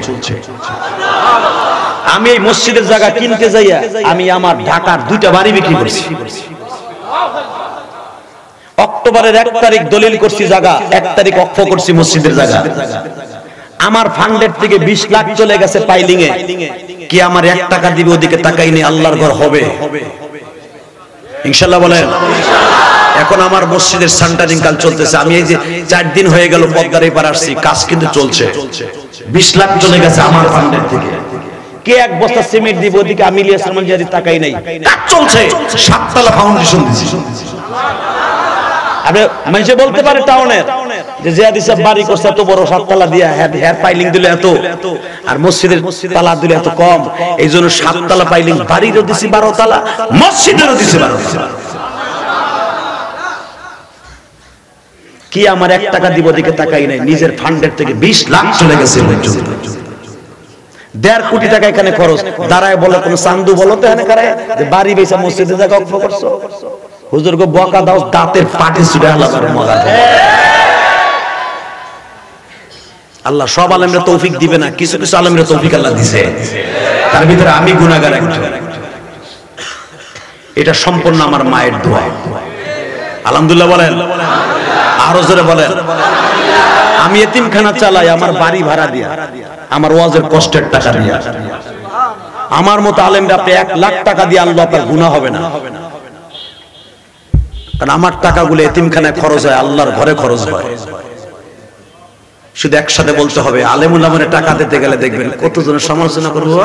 আমি এই মসজিদের জায়গা কিনতে যাইয়া আমি আমার ঢাকার 2টা বাড়ি বিক্রি করেছি। অক্টোবরের 1 তারিখ দলিল করছি জায়গা, 1 তারিখ অক্ষ করছি মসজিদের জায়গা। আমার ফান্ডের থেকে 20 লাখ চলে গেছে পাইলিং এ। কি আমার 1 টাকা দিবে ওদিকে তাকাই নেই, আল্লাহর ঘর হবে ইনশাআল্লাহ বলেন। এখন আমার মসজিদের সেন্টারিং কাল চলতেছে। আমি এই যে 4 দিন হয়ে গেল পদ্মার এপার আসছি, কাজ কিন্তু চলছে। 20 লাখ চলে গেছে আমার ফান্ডের থেকে। কে 1 বস্তা সিমেন্ট দিব ওদিকে আমি ইলিয়াস রহমান জিয়াদি তাকাই নাই, কাজ চলছে। 7 তলা ফাউন্ডেশন দিছি। আপনি মানুষে বলতে পারে টাউনের যে জিয়াদি সাহেব বাড়ি করছে এত বড় 7 তলা দিয়া, হেয়ার পাইলিং দিলে এত, আর মসজিদের তালা দিলে এত কম। এই জন্য 7 তলা পাইলিং বাড়িরও দিছি 12 তলা, মসজিদেরও দিছি 12 তলা। কি আমার 1 টাকা দিব দিকে তাকাই নাই, নিজের ফান্ডের থেকে 20 লাখ চলে গেছে। 1.5 কোটি টাকা এখানে খরচ। দাঁড়ায় বলে কোন চান্দু বলো তো এখানে কারে যে বাড়ি বেচা মসজিদে জায়গা অক্ষ করছো? হুজুর গো বকা দাও, দাঁতের পাটি ছুটে আলাদার মজা। আল্লাহ সব আলেমরা তৌফিক দিবে না, কিছু কিছু আলেমরা তৌফিক আল্লাহ দিছে, তার ভিতরে আমি গুনাহগার একজন। এটা সম্পূর্ণ আমার মায়ের দোয়া। আলহামদুলিল্লাহ বলেন, আরো জোরে বলেন। আমি এতিমখানা চালাই আমার বাড়ি ভাড়া দিয়া, আমার ওয়াজের কষ্টের টাকা দিয়া। আমার মতো আলেমরা আপনি 1 লাখ টাকা দিয়ে আল্লাহ আপনার গুনাহ হবে না, কারণ আমার টাকাগুলো এতিমখানায় খরচ হয়, আল্লাহর ঘরে খরচ হয়। শুধু একসাথে বলতে হবে। আলেম উলামারে টাকা দিতে গেলে দেখবেন কতজনের সমালোচনা করবো,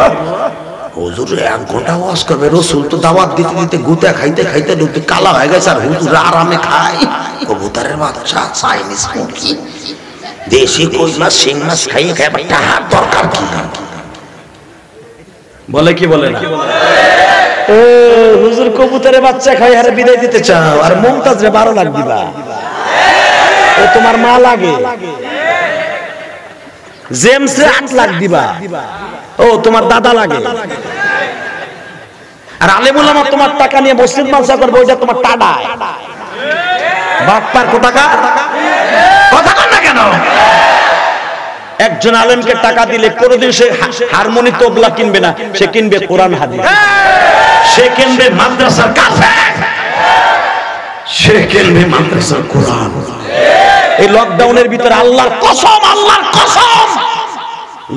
হুজুর 1 ঘন্টা ওয়াজ করবে, রাসূল তো দাওয়াত দিতে দিতে গুতা খাইতে খাইতে দুধ কালা হয়ে গেছে, আর হুজুর আরামে খায় কবুতরের বাচ্চা, চাইনিজ মুরগি। দেশি কই মাছ শিং মাছ খাইয়ে খাই আবার টাকার দরকার কি? বলে কি বলে না? ও হুজুর কবুতরের বাচ্চা খাই আরে বিদায় দিতে চাও, আর মুমতাজ রে 12 লাখ দিবা, ও তোমার মা লাগে। জেমস রে 8 লাখ দিবা, ও তোমার দাদা লাগে। আর আলেম উলামা তোমার টাকা নিয়ে মসজিদ মালসা করবে, ওইটা তোমার টাডায়। বাটপার কোটাকা কথা কন না কেন? একজন আলেমকে টাকা দিলে কোনদিন সে হারমোনি তবলা কিনবে না, সে কিনবে কোরআন হাদিস, সে কিনবে মাদ্রাসার কাফের, সে কিনবে মাদ্রাসার কোরআন। এই লকডাউনের ভিতরে আল্লাহর কসম, আল্লাহর কসম,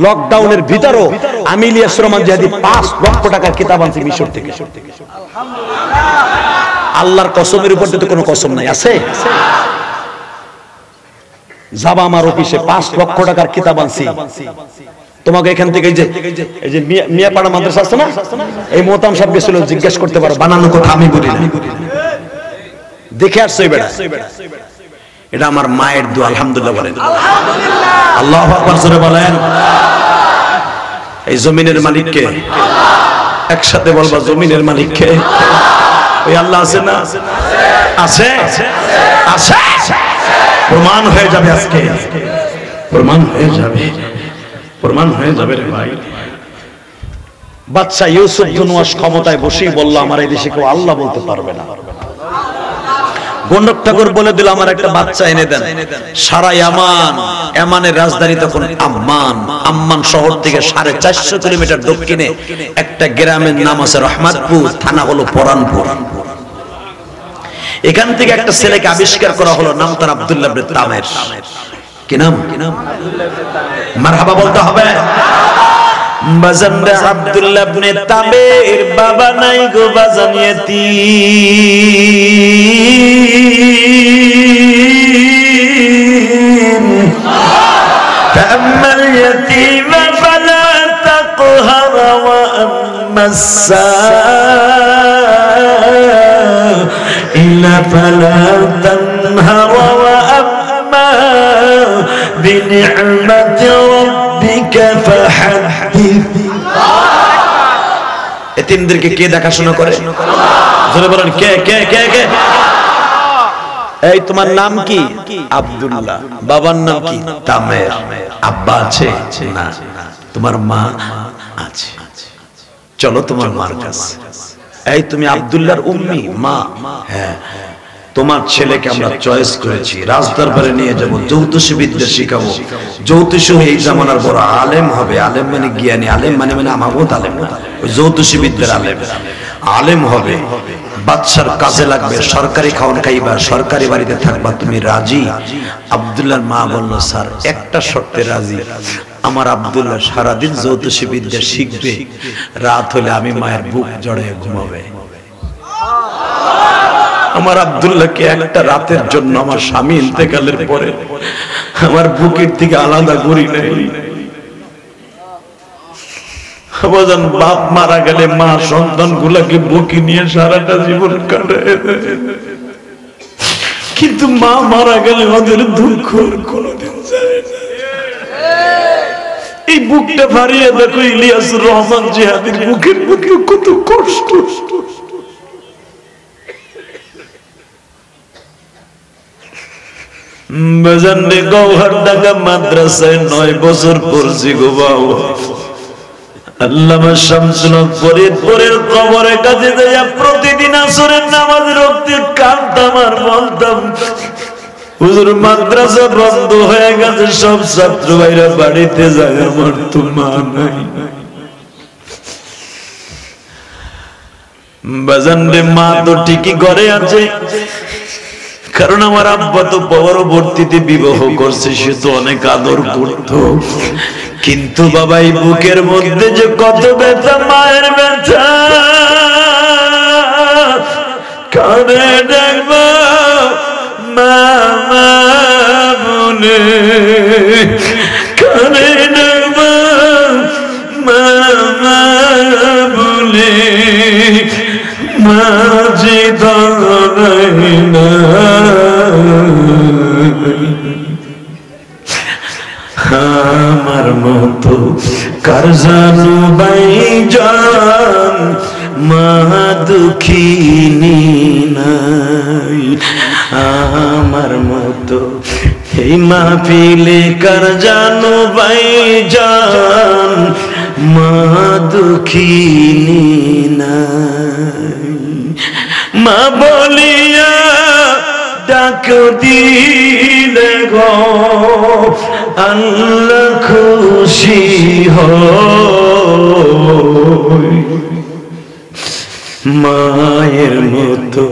লকডাউনের ভিতরও আমি ইলিয়াস রহমান জিহাদি 5 লক্ষ টাকার কিতাব আনছি মিশর থেকে। আল্লাহর কসমের উপর তো কোনো কসম নাই, আছে? যাবা আমার অফিসে 5 লক্ষ টাকার কিতাব আনছি, তোমাকে এখান থেকে এই যে মিয়াপাড়া মাদ্রাসা আছে না, এই মোহতাম সাহেব গেছিল, জিজ্ঞেস করতে পারো, বানানো কথা আমি বলি না, দেখে আসছো এই বেটা। এটা আমার মায়ের দোয়া, আলহামদুলিল্লাহ বলেন, আল্লাহু আকবার জোরে বলেন। এই জমিনের মালিককে একসাথে বলবা, জমিনের মালিককে। ওই আল্লাহ আছে না? আছে, আছে। প্রমাণ হয়ে যাবে আজকে, প্রমাণ হয়ে যাবে, প্রমাণ হয়ে যাবে রে ভাই। বাদশা ইউসুফ জুনওয়াস ক্ষমতায় বসেই বলল, আমার এই দেশে কেউ আল্লাহ বলতে পারবে না। গণ্ডক ঠাকুর বলে দিল, আমার একটা বাচ্চা এনে দেন। সারা ইয়ামানের রাজধানী তখন আম্মান। আম্মান শহর থেকে 450 কিলোমিটার দক্ষিণে একটা গ্রামের নাম আছে রহমাতপুর, থানা হলো পরানপুর। এখান থেকে একটা ছেলেকে আবিষ্কার করা হলো, নাম তার আব্দুল্লাহ ইবনে তামের। কি নাম? মারহাবা বলতে হবে। বাজানরা আব্দুল্লাহ ইবনে তামের বাবা নাই গো বাজান, ইয়াতীম। ফাআম্মাল ইয়াতীম ফালা তাকহার ওয়া আম্মাস সাইলা ফালা তানহার ওয়া আম্মা বিনি'মাতি রাব্বিকা ফাহাদ্দিস। এতিমদেরকে কে দেখাশোনা করে? জোরে বলেন, কে কে কে কে? এই তোমার নাম কি? আব্দুল্লাহ। বাবার নাম কি? তামের। আব্বা আছে? না। তোমার মা আছে? চলো তোমার মার কাছে। এই তুমি আব্দুল্লাহর উম্মি মা? হ্যাঁ। তোমার ছেলেকে আমরা চয়েস করেছি, রাজদরবারে নিয়ে যাব, জ্যোতিষী বিদ্যা শিখাবো। জ্যোতিষী এই জামানার বড় আলেম হবে। আলেম মানে জ্ঞানী, আলেম মানে আমাগত আলেম না, ওই জ্যোতিষী বিদ্যার আলেম। আলেম হবে, বাচ্চার কাজে লাগবে, সরকারি খাওয়ান খাইবা, সরকারি বাড়িতে থাকবা, তুমি রাজি? আব্দুল্লাহর মা বলল, স্যার একটা শর্তে রাজি, আমার আব্দুল্লাহ সারাদিন জ্যোতিষী বিদ্যা শিখবে, রাত হলে আমি মায়ের বুক জড়ায় ঘুমাবে। আমার আব্দুল্লাহকে একটা রাতের জন্য আমার স্বামী ইন্তেকালের পরে আমার বুকের থেকে আলাদা করি নাই। বাপ মারা গেলে মা সন্তান গুলাকে বুকে নিয়ে সারাটা জীবন কাটায়, কিন্তু মা মারা গেলে ওদের দুঃখ কোনদিন যায় না। এই বুকটা ভারিয়ে দেখো, ইলিয়াসুর রহমান জিহাদির বুকের মধ্যে কত কষ্ট। বাজানে গৌহারডাঙ্গা মাদ্রাসায় 9 বছর পড়ছি গো বাবা। আল্লামা শামসুল হক ফরিদপুরের কবরের কাছে যাইয়া প্রতিদিন আসরের নামাজ রক্তে কাঁদতাম আর বলতাম, হুজুর মাদ্রাসা বন্ধ হয়ে গেছে, সব ছাত্র ভাইরা বাড়িতে যায়, আমার তো মা নাই। বাজানে মা তো ঠিকই ঘরে আছে, কারণ আমার আব্বা তো পরবর্তীতে বিবাহ করছে, সে তো অনেক আদর করত, কিন্তু বাবা এই বুকের মধ্যে যে কত ব্যথা, মায়ের ব্যথা, কানে দেখবো মা মা বলে, কানে দেখবো মা মা বলে, মাঝে দাঁড়াই না। কার জানু ভাইজান মা দুঃখিনী নাই আমার মতো এই মাহফিলে কার জানু ভাইজান মা দুঃখিনী নাই মা বলিয়া ডাক দিলে গো আল্লাহ খুশি হয় মায়ের মতো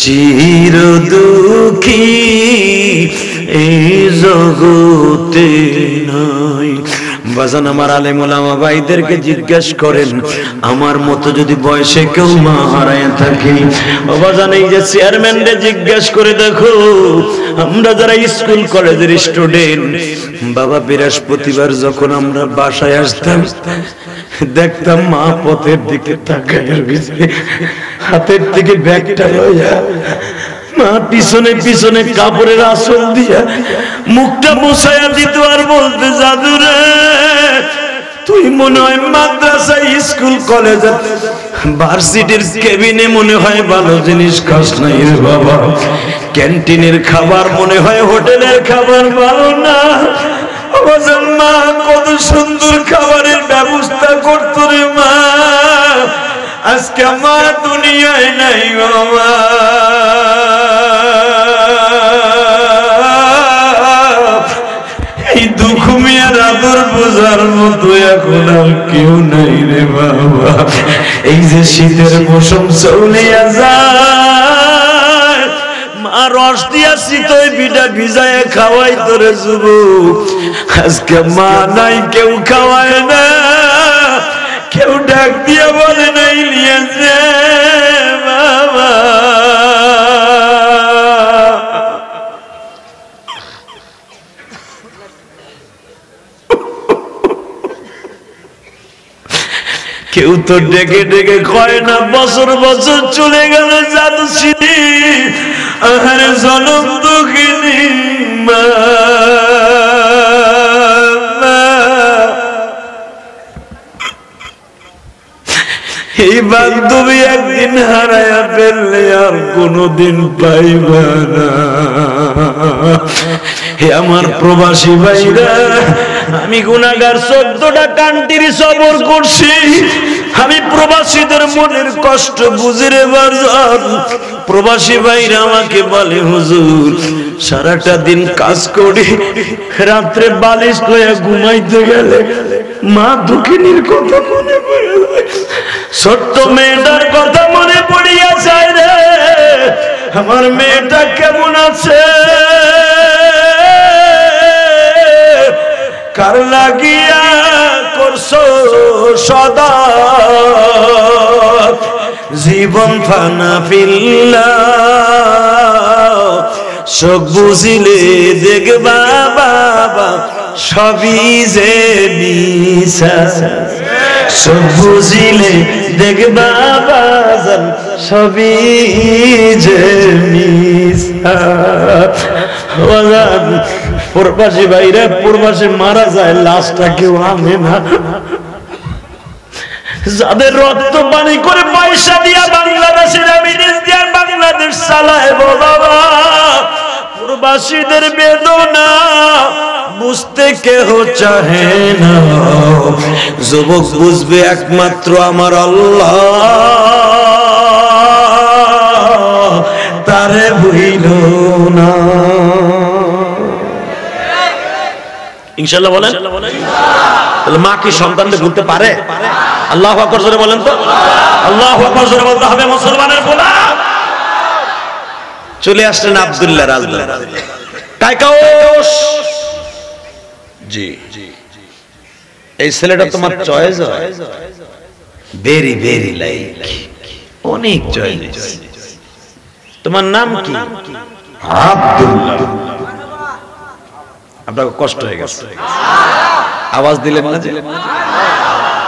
চির দুঃখী এই জগতে নাই। বাজান আমার আলেম ওলামা ভাইদেরকে জিজ্ঞেস করেন আমার মতো যদি বয়সে কেউ মা হারায় থাকে, ও বাজান এই যে চেয়ারম্যানদের জিজ্ঞেস করে দেখো, আমরা যারা স্কুল কলেজের স্টুডেন্ট, বাবা বৃহস্পতিবার যখন আমরা বাসায় আসতাম দেখতাম মা পথের দিকে তাকায় হাতের দিকে ব্যাগটা লইয়া মা পিছনে পিছনে কাপড়ের আঁচল দিয়া মুখটা মুছাইয়া দিত আর বলতে জাদুরে তুই মনে হয় মাদ্রাসা স্কুল কলেজ ভার্সিটির কেবিনে মনে হয় ভালো জিনিস খাস নাই রে বাবা, ক্যান্টিনের খাবার মনে হয় হোটেলের খাবার ভালো না। মা কত সুন্দর খাবারের ব্যবস্থা করতো রে মা, আজকে মা দুনিয়ায় নাই বাবা। এই দুঃখ মিয়ার আদর বোঝার মতো এখন আর কেউ নাই রে বাবা। এই যে শীতের মৌসুম চলিয়া যায়, মা রস দিয়া শীতই পিঠা ভিজায় খাওয়াই তোরে যুবক, আজকে মা নাই কেউ খাওয়ায় না, কেউ ডাক দিয়া বলে নাই নিয়েছে বাবা। কেউ তো ডেকে ডেকে কয় না, বছর বছর চলে গেল যাচ্ছি আহারে জনম দুঃখিনী মা। এই বান্ধবী একদিন হারায়া ফেললে আর কোনদিন পাইবা না। হে আমার প্রবাসী ভাইরা, আমি গুনাহগার 14টা কান্ট্রি সফর করছি, আমি প্রবাসীদের মনের কষ্ট বুঝি রে বাজার। প্রবাসী ভাইরা আমাকে বলে হুজুর সারাটা দিন কাজ করি, রাত্রে বালিশ লইয়া ঘুমাইতে গেলে মা দুঃখিনীর কথা মনে পড়ে যায়, ছোট্ট মেয়েটার কথা মনে পড়িয়া যায় রে, আমার মেয়েটা কেমন আছে, কার লাগিয়া করছো সদা জীবন ফানা ফিল্লা, শোক বুঝিলে দেখবা বাবা সবই যে মিছা, শোক বুঝিলে দেখবা বাজান সবই যে মিছা। প্রবাসী ভাইরা প্রবাসে মারা যায়, লাশটা কেউ আনে না, যাদের রক্ত পানি করে পয়সা দিয়া বাংলাদেশের বিদেশ দিয়া বাংলাদেশ চালায় বাবা, প্রবাসীদের বেদনা বুঝতে কেহ চাহে না। যুবক বুঝবে একমাত্র আমার আল্লাহ, তারে ভুইল না। ইনশাআল্লাহ বলেন। তাহলে মা কি সন্তানদের ভুলতে পারে? আল্লাহু আকবার জোরে বলেন তো। আল্লাহু আকবার জোরে বলতে হবে মুসলমানের গোলাম। চলে আসলেন আব্দুল্লাহ রাজদান কাইকাউস। জি এই ছেলেটা তোমার চয়েস হয়? ভেরি ভেরি লাইক, অনেক চয়েস। তোমার নাম কি? আব্দুল্লাহ। আপনার কষ্ট হয়ে গেছে, আওয়াজ দিলেন না যে?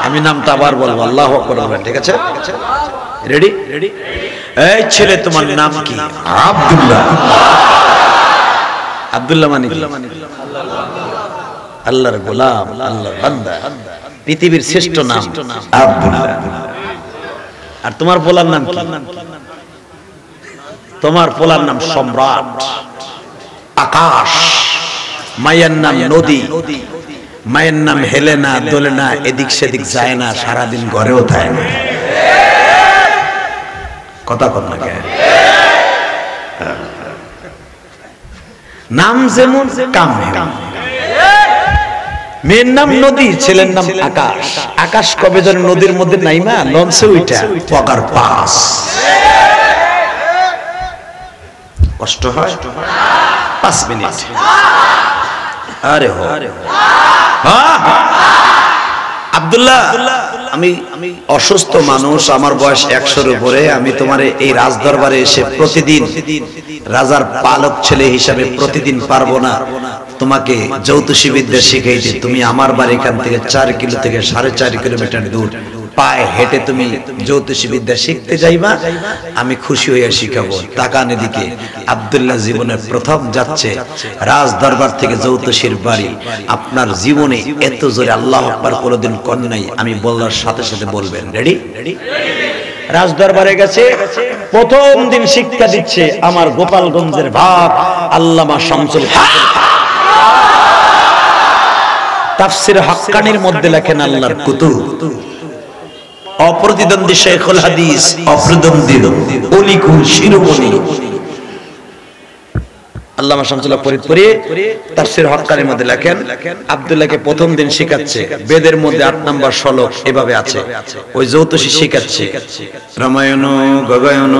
আমি নামটা আবার বলবো, আল্লাহু আকবার বলবেন, ঠিক আছে? রেডি? এই ছেলে তোমার নাম কি? আব্দুল্লাহ। আব্দুল্লাহ মানে আল্লাহর গোলাম, আল্লাহর বান্দা। পৃথিবীর শ্রেষ্ঠ নাম আব্দুল্লাহ। আর তোমার পোলার নাম কি? তোমার পোলার নাম সম্রাট, আকাশ। মায়ের নাম নদী, মায়ের নাম হেলেনা, দোলেনা, এদিক সেদিক যায় না, সারাদিন ঘরেও থাকে না। কথা কর না কেন? নাম যেমন কাম হেমন। মেয়ের নাম নদী, ছেলের নাম আকাশ। আকাশ কবে যেন নদীর মধ্যে নাইমা লঞ্চে উঠা পকার পাস। কষ্ট হয় 5 মিনিট। আরে হো আব্দুল্লাহ, আমি অসুস্থ মানুষ, আমার বয়স 100-র উপরে। আমি তোমার এই রাজদরবারে এসে প্রতিদিন রাজার পালক ছেলে হিসাবে প্রতিদিন পারবো না তোমাকে জ্যোতিষী বিদ্যা শিখাইতে। তুমি আমার বাড়ি এখান থেকে 4 কিলো থেকে 4.5 কিলোমিটার দূর পায়ে হেঁটে তুমি জ্যোতিষী বিদ্যা শিখতে যাইবা, আমি খুশি হইয়া শিখাবো। তাকান এদিকে, আব্দুল্লাহ জীবনের প্রথম যাচ্ছে রাজ দরবার থেকে জ্যোতিষীর বাড়ি। আপনার জীবনে এত জোরে আল্লাহু আকবার কোনোদিন কর নাই, আমি বলার সাথে সাথে বলবেন রেডি? রাজ দরবারে গেছে, প্রথম দিন শিক্ষা দিচ্ছে আমার গোপালগঞ্জের বাপ আল্লামা শামসুল হক। তাফসীর হাক্কানির মধ্যে লেখেন আল্লাহর কুতুব, অপ্রতিদ্বন্দ্বী শেখুল হাদিস, অপ্রতিদ্বন্দ্বী অলিকুল শিরোমণি আল্লামা শামসুল হক ফরিদপুরি তাফসীর হাক্কানির মধ্যে লেখেন আব্দুল্লাহকে প্রথম দিন শিখাচ্ছে বেদের মধ্যে 8 নম্বর শ্লোক এভাবে আছে, ওই জ্যোতিষী শিখাচ্ছে রামায়ণ গগায়ন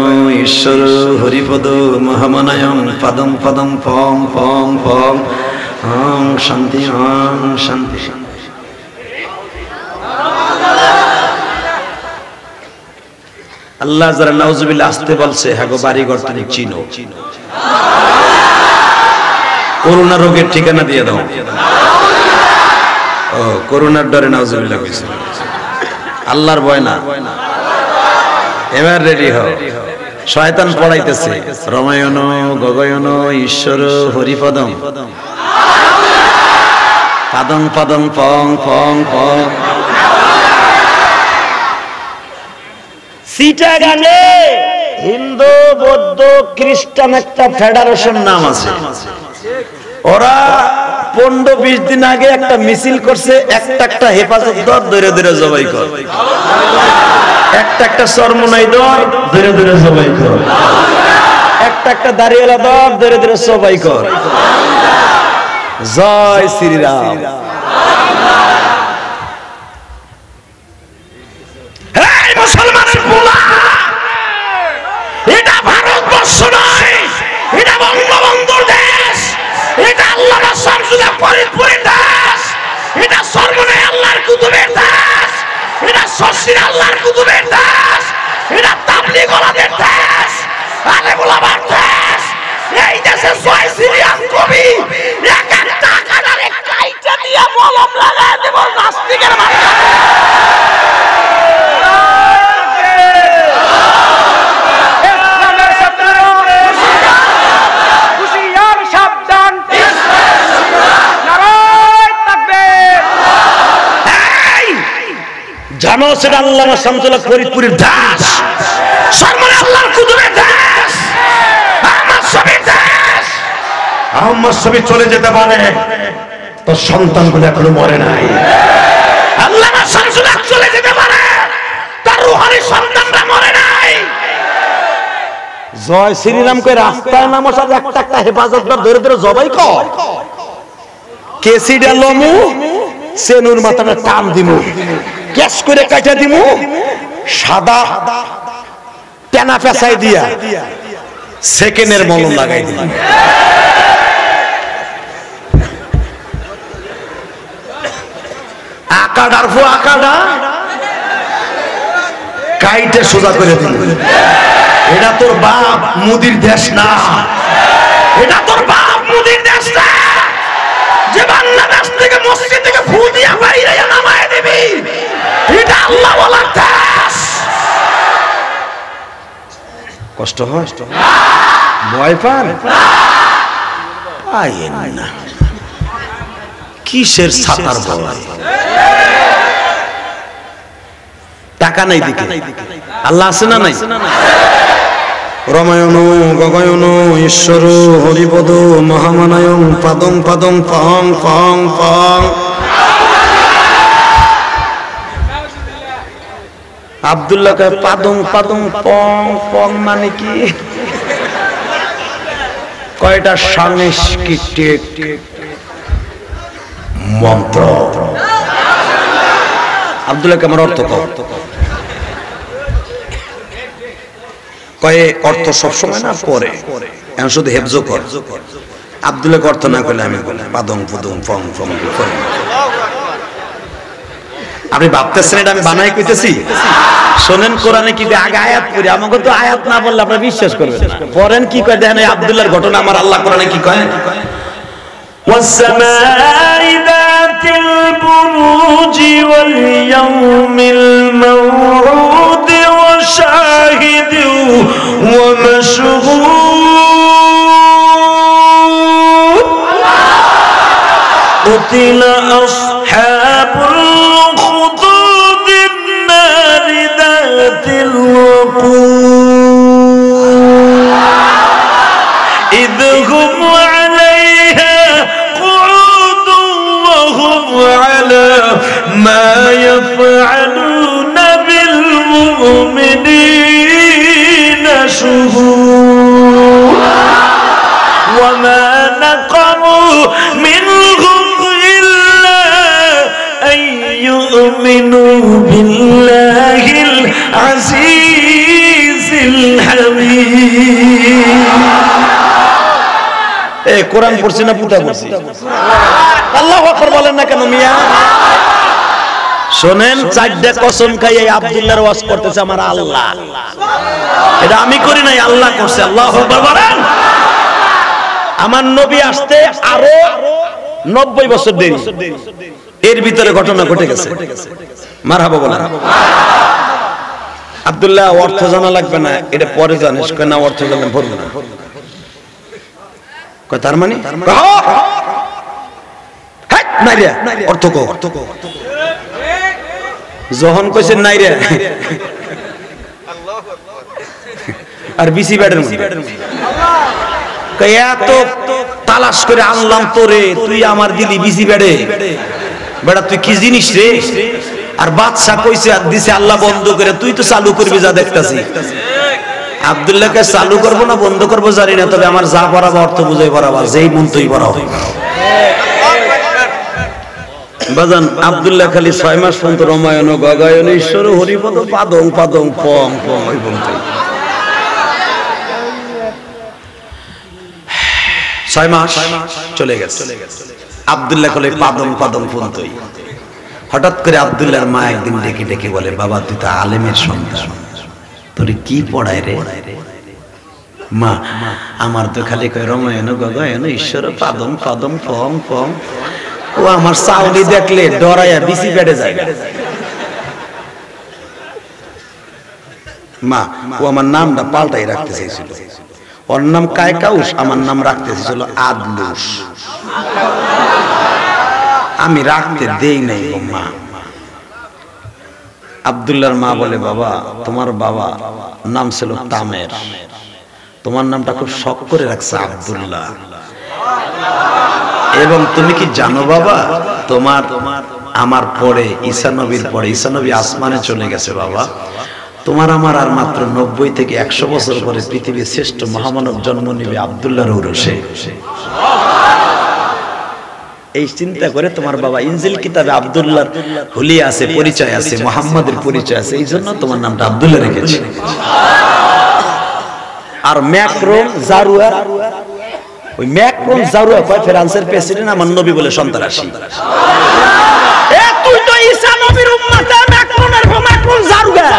ঈশ্বর হরিপদ মহামানায়ম পদম পদম ফম ফম ফম ওম শান্তি ওম শান্তি। আল্লাহ যারা নাউজুবিল্লাহ আসতে বলছে, হ্যাঁ গো বাড়িঘর তুমি চিনো, করোনা রোগের ঠিকানা দিয়ে দাও। ও করোনার ডরে নাউজুবিল্লাহ কইছে, আল্লাহর ভয় না। এবার রেডি হও, শয়তান পড়াইতেছে রামায়ণ গগয়ন ঈশ্বর হরিপদম পাদং পাদং ফং ফং ফং। চিটাগাঙে হিন্দু বৌদ্ধ খ্রিস্টান একটা ফেডারেশন নাম আছে, ওরা 15-20 দিন আগে একটা মিছিল করছে, একটা হেফাজত দর ধরে ধরে জবাই কর, একটা চরমনাই দর ধরে ধরে জবাই কর, একটা দাড়িওয়ালা দর ধরে ধরে জবাই কর। জয় শ্রীরাম। এই মুসলমানের পোলা, এটা ভারতবর্ষ নয়, এটা বঙ্গবন্ধুর দেশ, এটা আল্লামা শামসুল হক ফরিদপুরের দেশ, এটা সর্বনাই আল্লাহর কুতুবের দেশ, এটা শশীর আল্লাহর কুতুবের দেশ, এটা তাবলীগ ওলাদের দেশ, আলেম ওলামার দেশ। এই দেশে জয় শ্রীরাম কবি এক একটা কাটারে কাইটা দিয়ে মলম লাগায় দেব নাস্তিকের মাথা। জানো সেটা আল্লামা শামসুল হক ফরিদপুরের দাস, সর্বনাই আল্লাহর কুতুবের দাস, আমার সবই দাস। আমার সবই চলে যেতে পারে, তোর সন্তানগুলো এখনো মরে নাই। আল্লামা শামসুল হক চলে যেতে পারে, তার রূহানি সন্তানরা মরে নাই। জয় শ্রীরাম কই রাস্তায় নামো, সব একটা হেফাজতদার ধরে ধরে জবাই কর, কেসিডা লমু সেনুর মাথাটা টান দিমু, ক্যাশ করে কাটা দিমু, সাদা টেনা পেঁচাই দিয়া সেকেন্ডের মলম লাগাই দিমু। আকাডার ফো আকাডা কাইটে সোজা করে দিমু। এটা তোর বাপ মুদির দেশ না, এটা তোর বাপ মুদির দেশ না, যে বাংলাদেশ থেকে মসজিদ থেকে ফু দিয়া বাইরে নামায় দিবি, এটা আল্লাহ ওয়ালার দেশ। কষ্ট হয়, ভয় পান পাইয়েন না, কিসের ছাতার ভয়? টাকা নাই দিকে আল্লাহ আছে না নাই? রমায়ণ গগয়ন ঈশ্বর হরিপদ মহামানায়ং পাদং পাদং পং পং পং। আব্দুল্লাহ কয় পাদং পাদং পং পং মানে কি? কয়টা সাংস্কৃতিক মন্ত্র। আব্দুল্লাহ আমার অর্থ কয়ে অর্থ সবসময় না পরে এখন শুধু হেফজ কর। আব্দুল্লাহ অর্থ না করলে আমি বলি পাদং পুদং ফং ফং। আপনি ভাবতেছেন এটা আমি বানাই কইতেছি? শোনেন কোরআনে কি আগে আয়াত করি, আমাকে তো আয়াত না বললে আপনারা বিশ্বাস করবেন না। পড়েন কি কয় দেখেন এই আব্দুল্লাহর ঘটনা আমার আল্লাহ কোরআনে কি কয়? والسماء ذات البروج واليوم الموعود وشاهد ومشهود قتل أصحاب الأخدود النار ذات الوقود إذ هم عليها قعود وهم على ما يفعلون بالمؤمنين شهود وما نقموا منهم إلا أن يؤمنوا بالله العزيز الحميد। এই কোরআন পড়ছি না পুতা পড়ছি? আল্লাহু আকবার বলেন না কেন মিয়া? শোনেন চারটা কসম খাই এই আব্দুল্লাহর ওয়াজ করতেছে আমার আল্লাহ। এটা আমি করি নাই, আল্লাহ করছে। আল্লাহু আকবার বলেন। আমার নবী আসতে আরো 90 বছর দেরি, এর ভিতরে ঘটনা ঘটে গেছে। মারহাবা বলেন। আব্দুল্লাহ অর্থ জানা লাগবে না, এটা পরে জানিস না, অর্থ জানলে ভরবো না। তার মানে অর্থ যখন কইছে নাই রে আর বিসি ব্যাটের এত তালাশ করে আনলাম তোরে, তুই আমার দিলি বিসি ব্যাটে। বেটা তুই কি জিনিস রে? আর বাদশা কইছে আর দিছে আল্লাহ বন্ধ করে, তুই তো চালু করবি যা দেখতাছি। আব্দুল্লাহকে চালু করবো না বন্ধ করবো জানি না, তবে আমার যা পড়াবো অর্থ বুঝাই পড়াবো, যেই মন তুই পড়াও। বাজান আব্দুল্লাহ খালি 6 মাস পর্যন্ত রমায়ণ গগায়ন ঈশ্বর হরিপদ পাদং পাদং পং পং ওই পর্যন্ত 6 মাস চলে গেছে। আব্দুল্লাহ খালি পাদং পাদং পর্যন্তই। হঠাৎ করে আব্দুল্লাহর মা একদিন ডেকে ডেকে বলে, বাবা তুই তো আলেমের সন্তান, তোরে কি পড়ায় রে? মা আমার তো খালি কয় রমায়ণ গগায়ন ঈশ্বর পাদম পাদম পং পং। ও আমার সাউলি দেখলে ডরাইয়া বিসি বেড়ে যায়। মা ও আমার নামটা পাল্টাই রাখতে চাইছিল, ওর নাম কায়কাউস, আমার নাম রাখতে চাইছিল আদলুস। আমি রাখতে দেই নাই গো মা। আব্দুল্লাহর মা বলে, বাবা তোমার বাবা নাম ছিল তামের, তোমার নামটা খুব শখ করে রাখছে আব্দুল্লাহ। এবং তুমি কি জানো বাবা, তোমার আমার পরে ঈসা নবীর পরে, ঈসা নবী আসমানে চলে গেছে বাবা, তোমার আমার আর মাত্র 90 থেকে 100 বছর পরে পৃথিবীর শ্রেষ্ঠ মহামানব জন্ম নেবে আব্দুল্লাহর ঔরসে। এই চিন্তা করে তোমার বাবা ইনজিল কিতাবে আব্দুল্লাহর হুলিয়া আছে, পরিচয় আছে, মুহাম্মাদের পরিচয় আছে, এই জন্য তোমার নামটা আব্দুল্লাহ রেখেছে। আর ম্যাক্রন জারুয়া, ওই ম্যাক্রন জারুয়া কয় ফ্রান্সের প্রেসিডেন্ট আমার নবী বলে সন্ত্রাসী। এ তুই তো ঈসা নবীর উম্মত, ম্যাক্রন জারুয়া।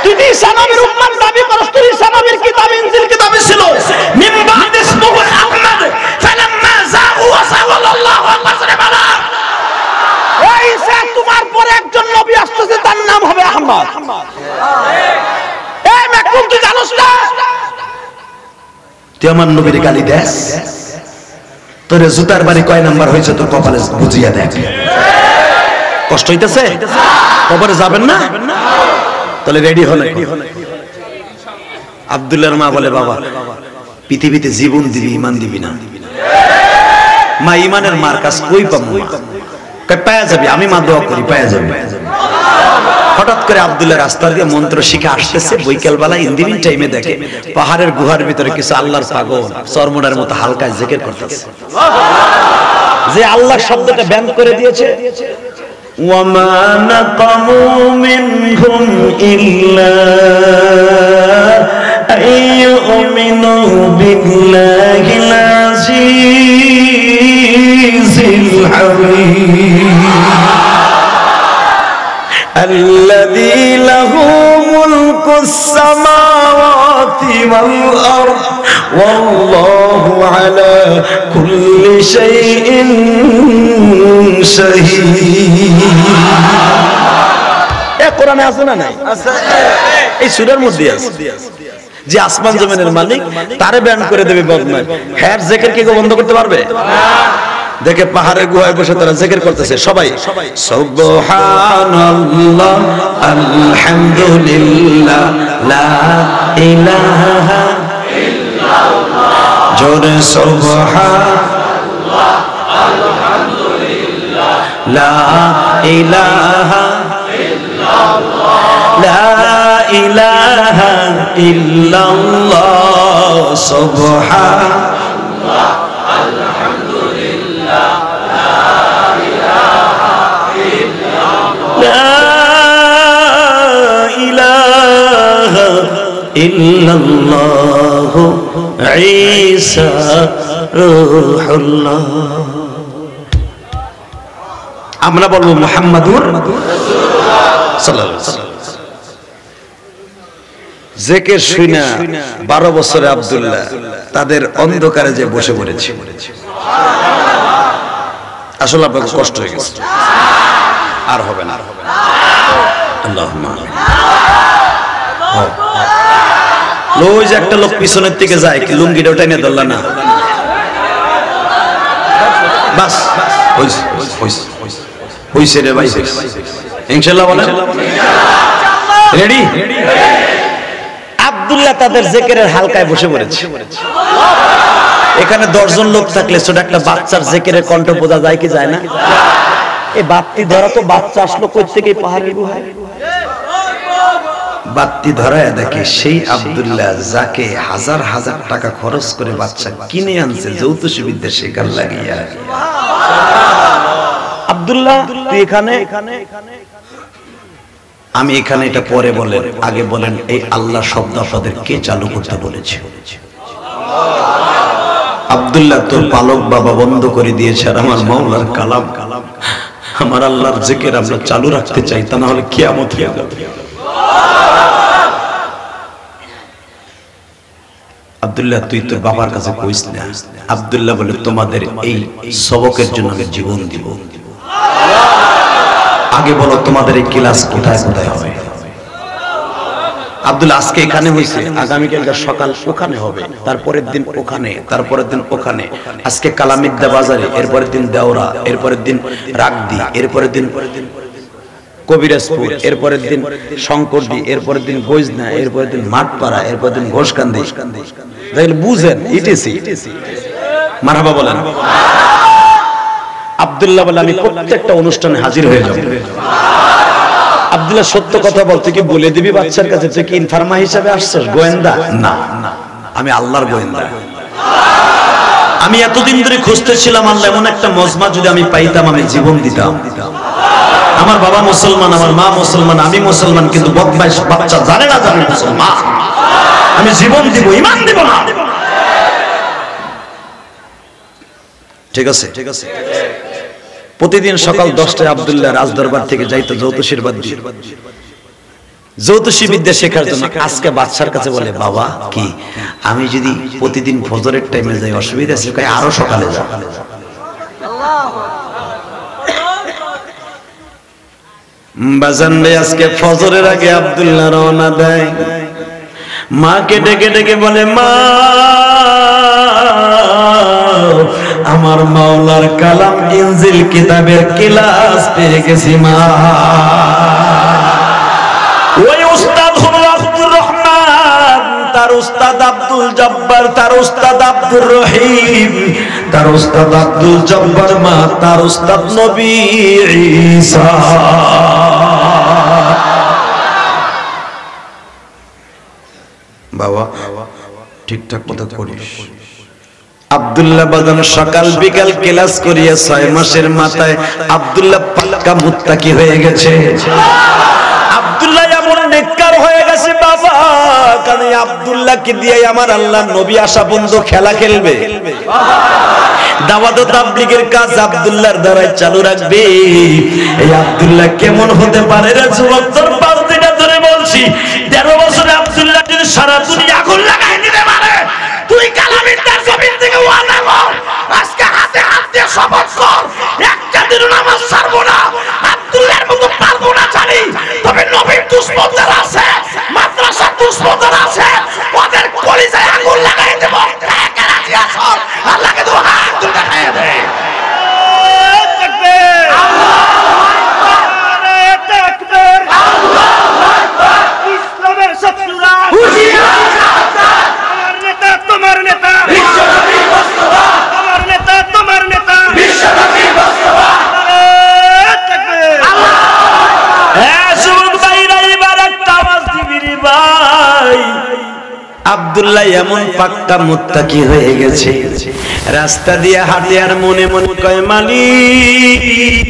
তুই ঈসা নবীর উম্মত দাবি করছ, তুই ঈসা নবীর কিতাব ইনজিল কিতাবে ছিল মিন বাদ ইসমুহু আহমদ ফালাম্মা যাগু ওয়া সাল্লাল্লাহু আলাইহি ওয়াসাল্লাম। এই ঈসা তোমার পরে একজন নবী আসছে, তার নাম হবে আহমদ। এই ম্যাক্রন তুই জানোস না তুই আমার নবীর গালি দেস? তোরে জুতার বাড়ি কয় নাম্বার হয়েছে তোর কপালে বুঝিয়া দেখ। কষ্ট হইতেছে? কবরে যাবেন না? তাহলে রেডি হলে আব্দুল্লাহর মা বলে, বাবা পৃথিবীতে জীবন দিবি, ইমান দিবি না? মা ইমানের মার কাছ কই পাবো? পায়া যাবে, আমি মা দোয়া করি পায়া যাবে। হঠাৎ করে আব্দুল্লাহ রাস্তা দিয়ে মন্ত্র শিখে আসতেছে, বৈকাল বেলা ইন্দিরিন টাইমে দেখে পাহাড়ের গুহার ভিতরে কিছু আল্লাহর পাগল চরমোনার মতো হালকা জিকির করতেছে। যে আল্লাহ শব্দটা ব্যান করে দিয়েছে, وما نقموا منهم إلا أن يؤمنوا بالله العزيز الحميد الذي له ملك السماوات والأرض والله على كل شيء شهيد। কোরআনে আছে না নাই? এই সূরার মধ্যে আছে যে আসমান জমিনের মালিক, তারে ব্যান করে দেবে বদমাশ। হ্যাঁ, জিকির কি বন্ধ করতে পারবে? দেখে পাহাড়ের গুহায় বসে তারা জিকির করতেছে, সবাই সুবহানাল্লাহ আলহামদুলিল্লাহ লা ইলাহা ইল্লাল্লাহ, জোরে সুবহানাল্লাহ আলহামদুলিল্লাহ লা ইলাহা ইল্লাল্লাহ, লা ইলাহা ইল্লাল্লাহ, সুবহানাল্লাহ আলহামদুলিল্লাহ লা ইলাহা ইল্লাল্লাহ, লা ইলাহা ইল্লাল্লাহ ঈসা রূহুল্লাহ। আমরা বলবো মুহাম্মাদুর রাসূলুল্লাহ সাল্লাল্লাহু আলাইহি ওয়াসাল্লাম। জিকির শুনা 12 বছরে আব্দুল্লাহ তাদের অন্ধকারে যে বসে পড়েছে। আসলে আপনার কষ্ট হয়ে গেছে, আর হবে না। আল্লাহুম্মা আমিন। ওই যে একটা লোক পিছনের দিকে যায়, কি লুঙ্গিটা ওটা নিয়ে ধরলা না? বাস হইছে রে ভাই, ইনশাআল্লাহ বলেন রেডি? আব্দুল্লাহ তাদের জিকিরের হালকায় বসে পড়েছে। এখানে 10 জন লোক থাকলে ছোট একটা বাচ্চার জিকিরের কণ্ঠ বোঝা যায় কি যায় না? এই বাতি ধরা তো বাচ্চা আসলো কই থেকে? পাহাড়ের গুহায় বাতি ধরায় দেখে সেই আব্দুল্লাহ, যাকে হাজার হাজার টাকা খরচ করে বাচ্চা কিনে আনছে জ্যোতিষী বিদ্যা শেখার লাগিয়া। আব্দুল্লাহ তুই এখানে? আমি এখানে, এটা পরে বলেন, আগে বলেন এই আল্লাহ শব্দ আপনাদের কে চালু করতে বলেছে? আব্দুল্লাহ তোর পালক বাবা বন্ধ করে দিয়েছে, আর আমার মাওলার কালাম, আমার আল্লাহর জিকির আমরা চালু রাখতে চাই, তা না হলে কিয়ামত হয়ে যাবে। আব্দুল্লাহ তুই তোর বাবার কাছে কইস না। আব্দুল্লাহ বলে তোমাদের এই সবকের জন্য আমি জীবন দিব। আগে বলো তোমাদের এই ক্লাস কোথায় কোথায় হবে? আব্দুল্লাহ আজকে এখানে হইছে, আগামীকাল সকাল ওখানে হবে, তারপরের দিন ওখানে, তারপরের দিন ওখানে। আজকে কালামিদ্দা বাজারে, এরপরের দিন দেওরা, এরপরের দিন রাগদি, এরপরের দিন কবিরাজপুর, এরপরের দিন শঙ্করদি, এরপরের দিন বৈজনা, এরপরের দিন মাঠপাড়া, এরপরের দিন ঘোষকান্দি। তাহলে বুঝেন ইটিসি। মারহাবা বলেন। আব্দুল্লাহ বলে আমি প্রত্যেকটা অনুষ্ঠানে হাজির হয়ে যাব। আব্দুল্লাহ সত্য কথা বলতে কি বলে দিবি বাচ্চার কাছে তুই কি ইনফার্মা হিসাবে আসছিস, গোয়েন্দা? না, আমি আল্লাহর গোয়েন্দা। আমি এতদিন ধরে খুঁজতেছিলাম আল্লাহ এমন একটা মজমা যদি আমি পাইতাম, আমি জীবন দিতাম। আমার বাবা মুসলমান, আমার মা মুসলমান, আমি মুসলমান, কিন্তু বদমাইশ বাচ্চা জানে না জানি মুসলমান। আমি জীবন দিব, ঈমান দিব না। ঠিক আছে, ঠিক আছে। প্রতিদিন সকাল 10টায় আব্দুল্লাহ রাজদরবার থেকে যাইতো জ্যোতিষীর বাদ দিয়ে, জ্যোতিষী বিদ্যা শেখার জন্য। আজকে বাচ্চার কাছে বলে বাবা কি আমি যদি প্রতিদিন ফজরের টাইমে যাই অসুবিধা আছে? কয় আরো সকালে যা। বাজান রে আজকে ফজরের আগে আব্দুল্লাহ রওনা দেয়। মাকে ডেকে ডেকে বলে মা আমার মাওলার কালাম ইনজিল কিতাবের ক্লাস পেয়ে গেছি মা। ওই উস্তাদ হলো আব্দুর রহমান, তার উস্তাদ আব্দুল জব্বার, তার উস্তাদ আব্দুর রহিম, তার উস্তাদ আব্দুল জব্বার মা, তার উস্তাদ নবী ঈসা। বাবা ঠিকঠাক কথা করিস। আব্দুল্লাহ বাজান সকাল বিকাল ক্লাস করিয়া 6 মাসের মাথায় আব্দুল্লাহ পাক্কা মুত্তাকি হয়ে গেছে। আব্দুল্লাহ এমন নেককার হয়ে গেছে বাবা, কারণ আব্দুল্লাহকে দিয়ে আমার আল্লাহ নবী আসা বন্ধু খেলা খেলবে। দাওয়াত ও তাবলীগের কাজ আব্দুল্লাহর দ্বারাই চালু রাখবে। এই আব্দুল্লাহ কেমন হতে পারে রে যুবক? তোর পাউতিটা ধরে বলছি, 13 বছরে আব্দুল্লাহ যদি সারা দুনিয়া আগুন লাগাই দিতে পারে, তুই কালামিদ্দার জমিন থেকে ওয়াদা কর, আজকে হাতে হাত দিয়ে শপথ কর, একটা দিন নামাজ ছাড়বো না, আব্দুল্লাহর মতো পারবো না জানি, তবে নবীর দুশমন যারা আছে, মাদ্রাসার দুশমন যারা আছে, ওদের কলিজায় আগুন লাগাই দেব। কে রাজি আছো? আল্লাহকে তো হাত তুলে দেখায় দে। আব্দুল্লাহ এমন পাক্কা মুত্তাকি হয়ে গেছে, রাস্তা দিয়ে হাঁটে আর মনে মনে কয় মালিক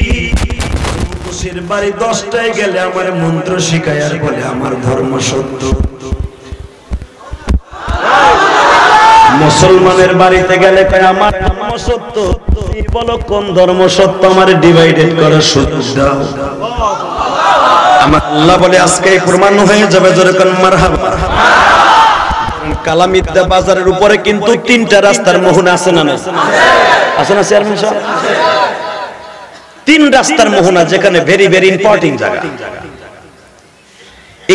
বাড়ি 10টায় গেলে আমার মন্ত্র শিখায় আর বলে আমার ধর্ম সত্য। মুসলমানের বাড়িতে গেলে কয় আমার ধর্ম সত্য, তুমি বলো কোন ধর্ম সত্য, আমার ডিভাইডেড করার সুযোগ দাও। আমার আল্লাহ বলে আজকে প্রমাণ হয়ে যাবে, জোরে কোন মারহাবা। কালামিদ্দা বাজারের উপরে কিন্তু 3টা রাস্তার মোহনা আছে না? আছে না চেয়ারম্যান সাহেব? 3 রাস্তার মোহনা, যেখানে ভেরি ভেরি ইম্পর্টেন্ট জায়গা।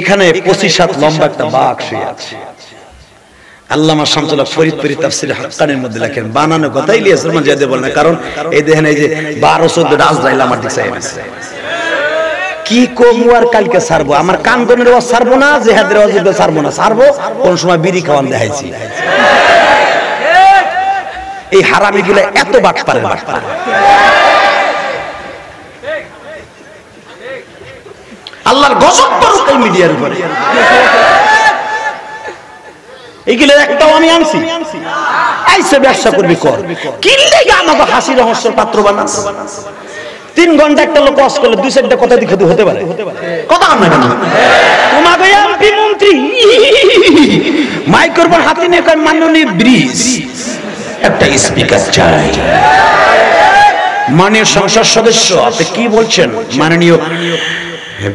এখানে 25 হাত লম্বা একটা বাঘ শুয়ে আছে। আল্লামা শামসুল্লাহ ফরিদপুরি তাফসীরে হাক্কানির মধ্যে লেখেন, বানানো কথাই লিয়েছে মানে যেতে বল না, কারণ এই দেখেন এই যে 12-14 আজরাইল আমার দিকে আছে। কি কমু আর কালকে ছাড়বো, আমার কানগনের ওয়াজ ছাড়বো না, জিহাদের ওয়াজ ছাড়বো না, ছাড়বো কোন সময় বিড়ি খাওয়ান দেখাইছি। এই হারামিগুলো এত বাট পারে, আল্লাহর গজব পড়ুক এই মিডিয়ার উপরে। এইগুলো একটাও আমি আনছি, আইসে ব্যবসা করবি কর, কিনলে আমাকে হাসি রহস্যের পাত্র বানাস। 3 ঘন্টা একটা লোক ওয়াজ করলে 2-4টা কথা দিকে হতে পারে, কথা না কেন? তোমাকে এমপি মন্ত্রী মাইকের উপর হাতে নিয়ে কয় মাননীয় ব্রিজ, একটা স্পিকার চাই। মাননীয় সংসদ সদস্য আপনি কি বলছেন? মাননীয়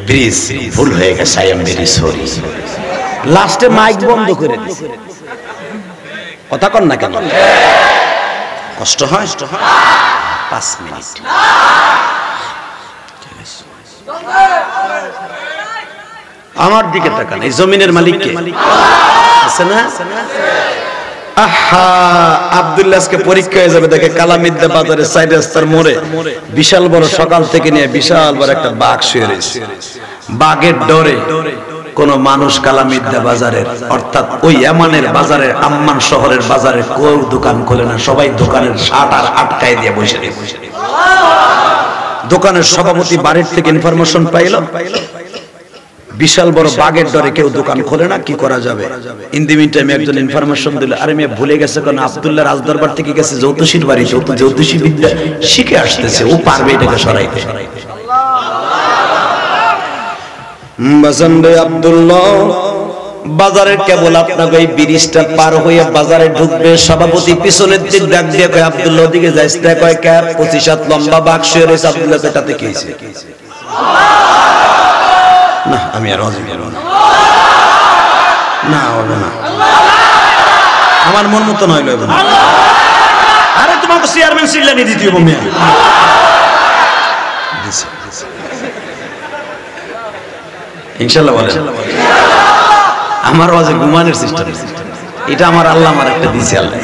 ব্রিজ ভুল হয়ে গেছে, আই এম ভেরি সরি। লাস্টে মাইক বন্ধ করে দিয়েছে, কথা কন না কেন? কষ্ট হয়? 5 মিনিট। আমার দিকে তাকান, এই জমিনের মালিক কে আছে না? আহা, আব্দুল্লাহ আজকে পরীক্ষা হয়ে যাবে। দেখে কালামিদ্দা বাজারের সাইড রাস্তার মোড়ে বিশাল বড়, সকাল থেকে নিয়ে বিশাল বড় একটা বাঘ শুয়ে রয়েছে। বাঘের ডরে কোন মানুষ কালামিদ্দা বাজারের, অর্থাৎ ওই ইয়ামানের বাজারের, আম্মান শহরের বাজারে কেউ দোকান খোলে না, সবাই দোকানের শাটার আটকায় দিয়ে বসে। দোকানের সভাপতি বাড়ির থেকে ইনফরমেশন পাইল বিশাল বড় বাঘের ডরে কেউ দোকান খোলে না, কি করা যাবে? ইন দি মিন টাইম একজন ইনফরমেশন দিল, আরে মেয়ে ভুলে গেছে, কারণ আব্দুল্লাহ রাজদরবার থেকে গেছে জ্যোতিষীর বাড়ি, জ্যোতিষী বিদ্যা শিখে আসতেছে, ও পারবে এটাকে সরাইতে। আব্দুল্লাহ বাজারে কেবল আপনাকে এই ব্রিজটা পার হয়ে বাজারে ঢুকবে, সভাপতি পিছনের দিক ডাক দিয়ে কয় আব্দুল্লাহ দিকে যাইস না, কয় কে? 25 হাত লম্বা বাঘ শুয়ে রয়েছে। আব্দুল্লাহ এটাতে কি হয়েছে? না আমি আর না হবে না, আমার মন মতো নয়। আরে তোমাকে চেয়ারম্যান সিল্লানি দিতে হবে মেয়ে। ইনশাআল্লাহ বলেন, আমার ওয়াজে ঘুমানোর সিস্টেম এটা আমার আল্লাহ আমার একটা দিয়েছে। আল্লাহ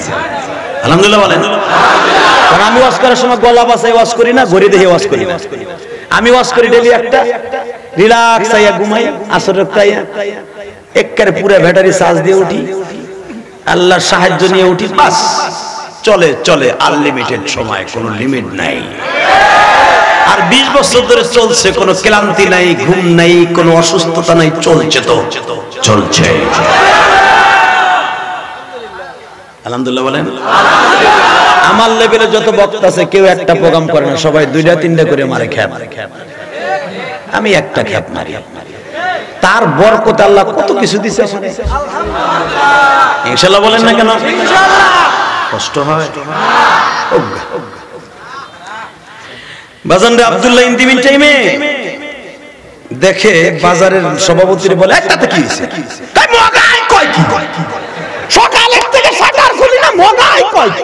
আলহামদুলিল্লাহ বলেন। কারণ আমি ওয়াজ করার সময় গলা বাসায় ওয়াজ করি না, ঘড়ি দেখে ওয়াজ করি না। আমি ওয়াজ করি ডেলি একটা রিল্যাক্স আইয়া ঘুমাই, আসর রাইয়া একবারে পুরো ব্যাটারি চার্জ দিয়ে উঠি, আল্লাহর সাহায্য নিয়ে উঠি, বাস চলে চলে আনলিমিটেড সময়, কোনো লিমিট নাই। আর 20 বছর ধরে চলছে, কোনো ক্লান্তি নাই, ঘুম নাই, কোনো অসুস্থতা নাই, চলছে তো চলছে। আলহামদুলিল্লাহ বলেন। আমার লেভেলে যত বক্তা আছে কেউ একটা প্রোগ্রাম করে না, সবাই 2টা 3টা করে মারে খ্যাপ। আমি একটা খ্যাপ মারি, তার বরকত আল্লাহ কত কিছু দিছে আমাকে। ইনশাআল্লাহ বলেন না কেন? কষ্ট হয়। বাজারে আব্দুল্লাহ ইন্দিমিন টাইমে দেখে বাজারের সভাপতিরে বলে, একটাতে কি হইছে? কই মগাই কয় কি? সকালের থেকে শাটার খুলি না, মগাই কয় কি?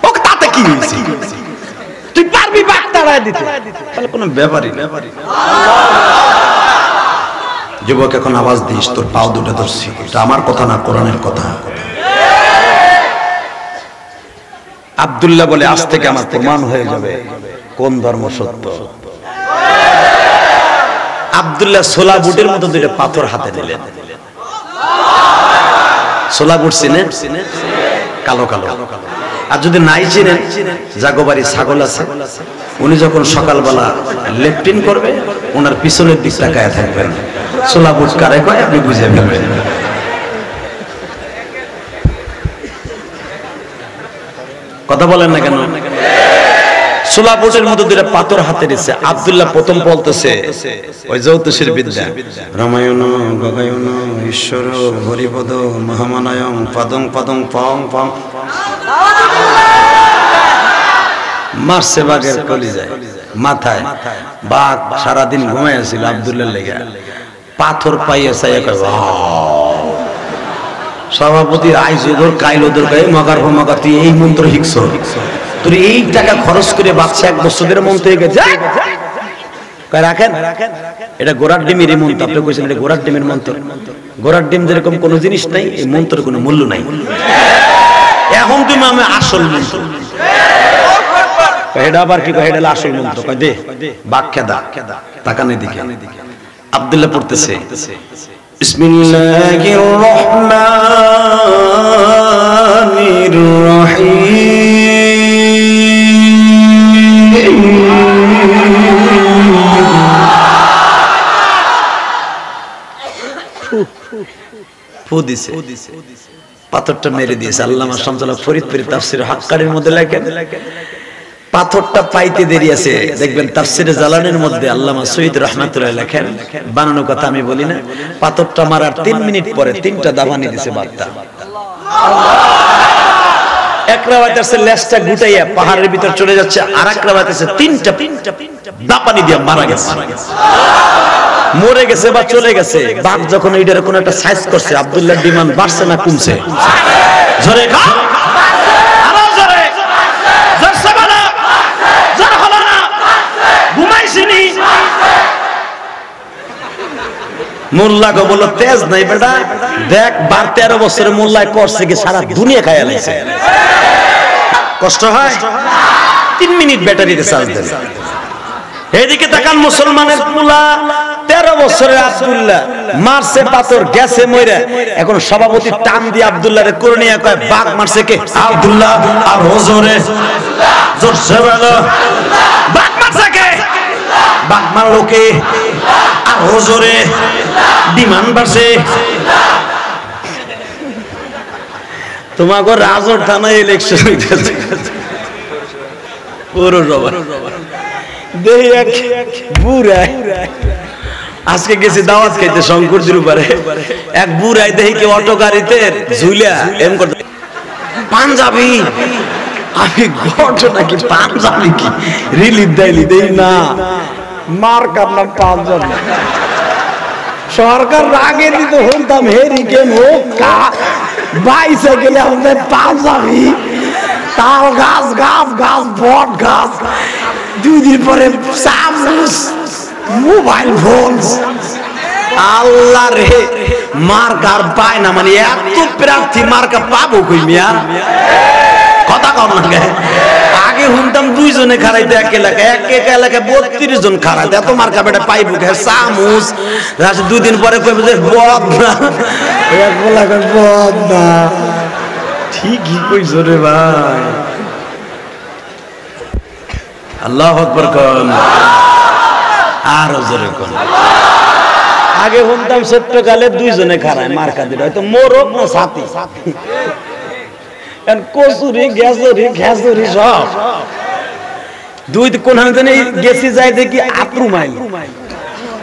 ও তাতে কি হইছে? তুই পারবি বাক তাড়ায় দিতে? তাহলে কোনো ব্যাপারই না। যুবক এখন আওয়াজ দিস, তোর পাও দুটো ধরছি, এটা আমার কথা না, কোরআনের কথা। আব্দুল্লাহ বলে, আজ থেকে আমার প্রমাণ হয়ে যাবে কোন ধর্ম সত্য। আব্দুল্লাহ সোলা বুটের মতো 2টা পাথর হাতে নিলেন। সোলা বুট চিনেন? কালো কালো। আর যদি নাই চিনেন, জাগোবাড়ি ছাগল আছে, উনি যখন সকালবেলা লেফটিন করবে, ওনার পিছনের দিক তাকায় থাকবেন, সোলা বুট কারে কয় আপনি বুঝে ফেলবেন। কথা বলেন না কেন? সোলা বুটের মতো 2টা পাথর হাতে নিচ্ছে। আব্দুল্লাহ প্রথম বলতেছে ওই জ্যোতিষীর বিদ্যা, রামায়ণ গগায়ণ ঈশ্বর হরিপদ মহামানায়ং পদং পদং পং পং। মারছে বাঘের কলিজায় মাথায়। বাঘ সারাদিন ঘুমাইছিল আব্দুল্লাহ লেগে, পাথর পাইয়া চাইয়া কয় সভাপতি আইজ ওদের কাইল ওদের গায়ে মগার মগা, তুই এই মন্ত্র শিখছ, তুই এই টাকা খরচ করে বাচ্চা 1 বছরের মন্ত্র হয়ে গেছে, রাখেন। এটা গোড়ার ডিমের মন্ত্র, আপনি কইছেন এটা গোড়ার ডিমের মন্ত্র। গোড়ার ডিম যেরকম কোনো জিনিস নাই, এই মন্ত্রের কোনো মূল্য নাই। এখন তুমি আমি আসল মন্ত্র, এটা আবার কি কয়, এটা আসল মন্ত্র। কয় দে বাক্যা দা, তাকানে দিকে। আব্দুল্লাহ পড়তেছে, বিসমিল্লাহির রহমানির রহিম। ফু দিছে, পাথরটা মেরে দিয়েছে। আল্লামা শামসুল হক ফরিদপুরি তাফসীর হাক্কানির মধ্যে লেখেন, পাথরটা পাইতে দেরি আছে। দেখবেন তাফসীরে জালানের মধ্যে আল্লামা সৈয়দ রাহমাতুল্লাহ লেখেন, বানানো কথা আমি বলি না, পাথরটা মারার 3 মিনিট পরে 3টা দাবানি দিছে বাঘটা। এক রাওয়াত আছে লেজটা গুটাইয়া পাহাড়ের ভিতর চলে যাচ্ছে, আর এক রাওয়াত আছে 3টা দাবানি দিয়ে মারা গেছে। মরে গেছে বা চলে গেছে। বাঘ যখন এইটার কোন একটা সাইজ করছে, আব্দুল্লাহ ডিমান্ড বাড়ছে না কমছে? জোরে কা, আরো জোরে, জোরছে বলো, জোর হলো না, ঘুমাইছিনি। মোল্লা গো বলো তেজ নাই বেটা, দেখ 12-13 বছরের মোল্লায় করছে কি সারা দুনিয়া খাইয়া লাইছে। কষ্ট হয়? 3 মিনিট ব্যাটারিতে চার্জ দেন। এদিকে তাকান, মুসলমানের পোলা 13 বছরের আব্দুল্লাহ মারছে পাথর, গেছে মইরা। এখন সভাপতি টান দিয়ে আব্দুল্লাহরে করে নিয়ে কয়, বাঘ মারছে কে? আব্দুল্লাহ। আর হুজুরে জোরছে বলো, বাঘ মারছে কে? বাঘ মারলো কে? আর হুজুরে ডিমান্ড বাড়ছে। তোমাকে রাজর থানায় ইলেকশন হইতেছে, পৌরসভা। দেখি এক বুড়াই, আজকে গেছি দাওয়াত খাইতে শঙ্করজির উপরে, এক বুড়াই দেখি কি অটো গাড়িতে ঝুলিয়া এম করতে, পাঞ্জাবি। আমি ঘটনা কি পাঞ্জাবি কি রিলিফ দেয়নি, দেই না মার কাটলাম পাঞ্জাবি। সরকার রাগে দিত হইতাম হেরিকেন হোক বাইসাইকেলে আমাদের পাঞ্জাবি, তাল গাছ গাছ গাছ বট গাছ, 2 দিন পরে চামচ মোবাইল ফোন। আল্লাহ রে, মার্কার পায় না, মানে এত প্রার্থী মার্কা পাবো কই মিয়া? কথা কম না। আগে শুনতাম 2 জনে খারাইতে এক এলাকায় 32 জন খারাইতে, এত মার্কা বেটা পাইবো কে চামচ। 2 দিন পরে কইবে যে বদ না, এক এলাকা বদ না। ঠিকই কইছো রে ভাই। আল্লাহু আকবার কোন, আর জোরে কোন। আগে শুনতাম ছোট্টকালে 2 জনে খারায় মার্কা দিল, হয়তো মোরক না সাথী, কচুরি গেছরি খেসরি সব। 2 কোন জানি গেছি যাই দেখি আত্রুমাইল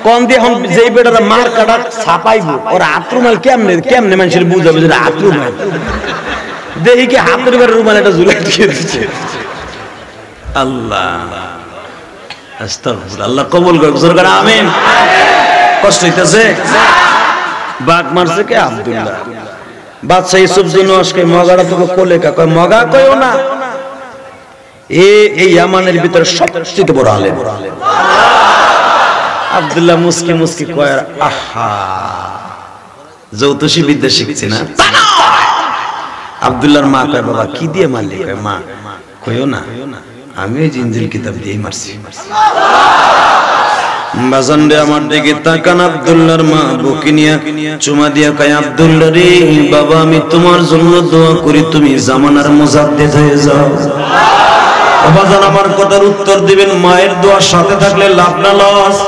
কোন দিয়ে এখন যেই বেটারা মার্কাটা ছাপাইবো ওরা আত্রুমাইল কেমনে কেমনে মানুষের বুঝাবে যে আত্রুমাইল। দেখি কি হাতের বারে রুমাল একটা ঝুলাই দিয়ে দিচ্ছে। আল্লাহ আস্তাগফিরুল্লাহ, আল্লাহ কবুল করুক, জোরে করে আমিন। কষ্ট হইতেছে? বাঘ মারছে কে? আব্দুল্লাহ। বাদশা ইউসুফ জুনওয়াসকে মগাটা তোকে কোলে কা কয় মগা কইও না, এই ইয়ামানের ভিতরে সবচেয়ে বড় আলেম। আব্দুল্লাহ মুস্কি মুস্কি কয় আহা জ্যোতিষী বিদ্যা শিখছি না। আব্দুল্লাহর মা কয় বাবা কি দিয়ে মারলি? কয় মা কইও না, আমি ওই ইনজিল কিতাব দিয়ে মারছি। বাজান রে আমার দিকে তাকান। আব্দুল্লাহর মা বুকে নিয়ে চুমা দিয়া কয় আব্দুল্লাহ রে বাবা আমি তোমার জন্য দোয়া করি, তুমি জামানার মুজাদ্দিদ হয়ে যাও। বাজান আমার কথার উত্তর দিবেন, মায়ের দোয়া সাথে থাকলে লাভ না লস?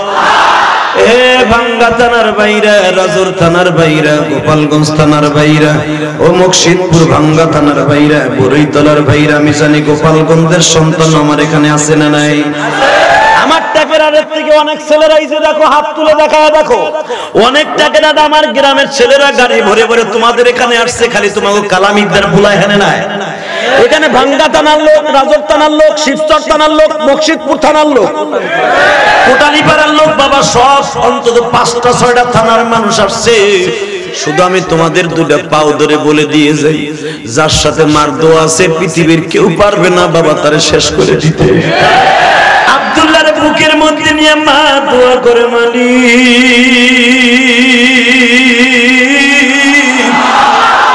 এ ভাঙ্গা থানার বাইরা, রাজুর থানার বাইরা, গোপালগঞ্জ থানার বাইরা, ও মুর্শিদপুর ভাঙ্গা থানার বাইরা, বরৈতলার বাইরা, আমি জানি গোপালগঞ্জের সন্তান আমার এখানে আছে না নাই? আমার টাকেরাদের থেকে অনেক ছেলেরা এই যে দেখো হাত তুলে দেখায় দেখো, অনেক টাকেরাদা আমার গ্রামের ছেলেরা গাড়ি ভরে ভরে তোমাদের এখানে আসছে, খালি তোমাকে কালামিকদের ভুলায় হেনে নাই। এখানে ভাঙ্গা থানার লোক, রাজর থানার লোক, শিবচর থানার লোক, মুর্শিদপুর থানার লোক, কোটালীপাড়ার লোক, বাবা সব অন্তত 5টা-6টা থানার মানুষ আসছে। শুধু আমি তোমাদের 2টা পাও ধরে বলে দিয়ে যাই, যার সাথে মার দোয়া আছে পৃথিবীর কেউ পারবে না বাবা তারে শেষ করে দিতে। আব্দুল্লাহর বুকের মধ্যে নিয়ে মা দোয়া করে মালি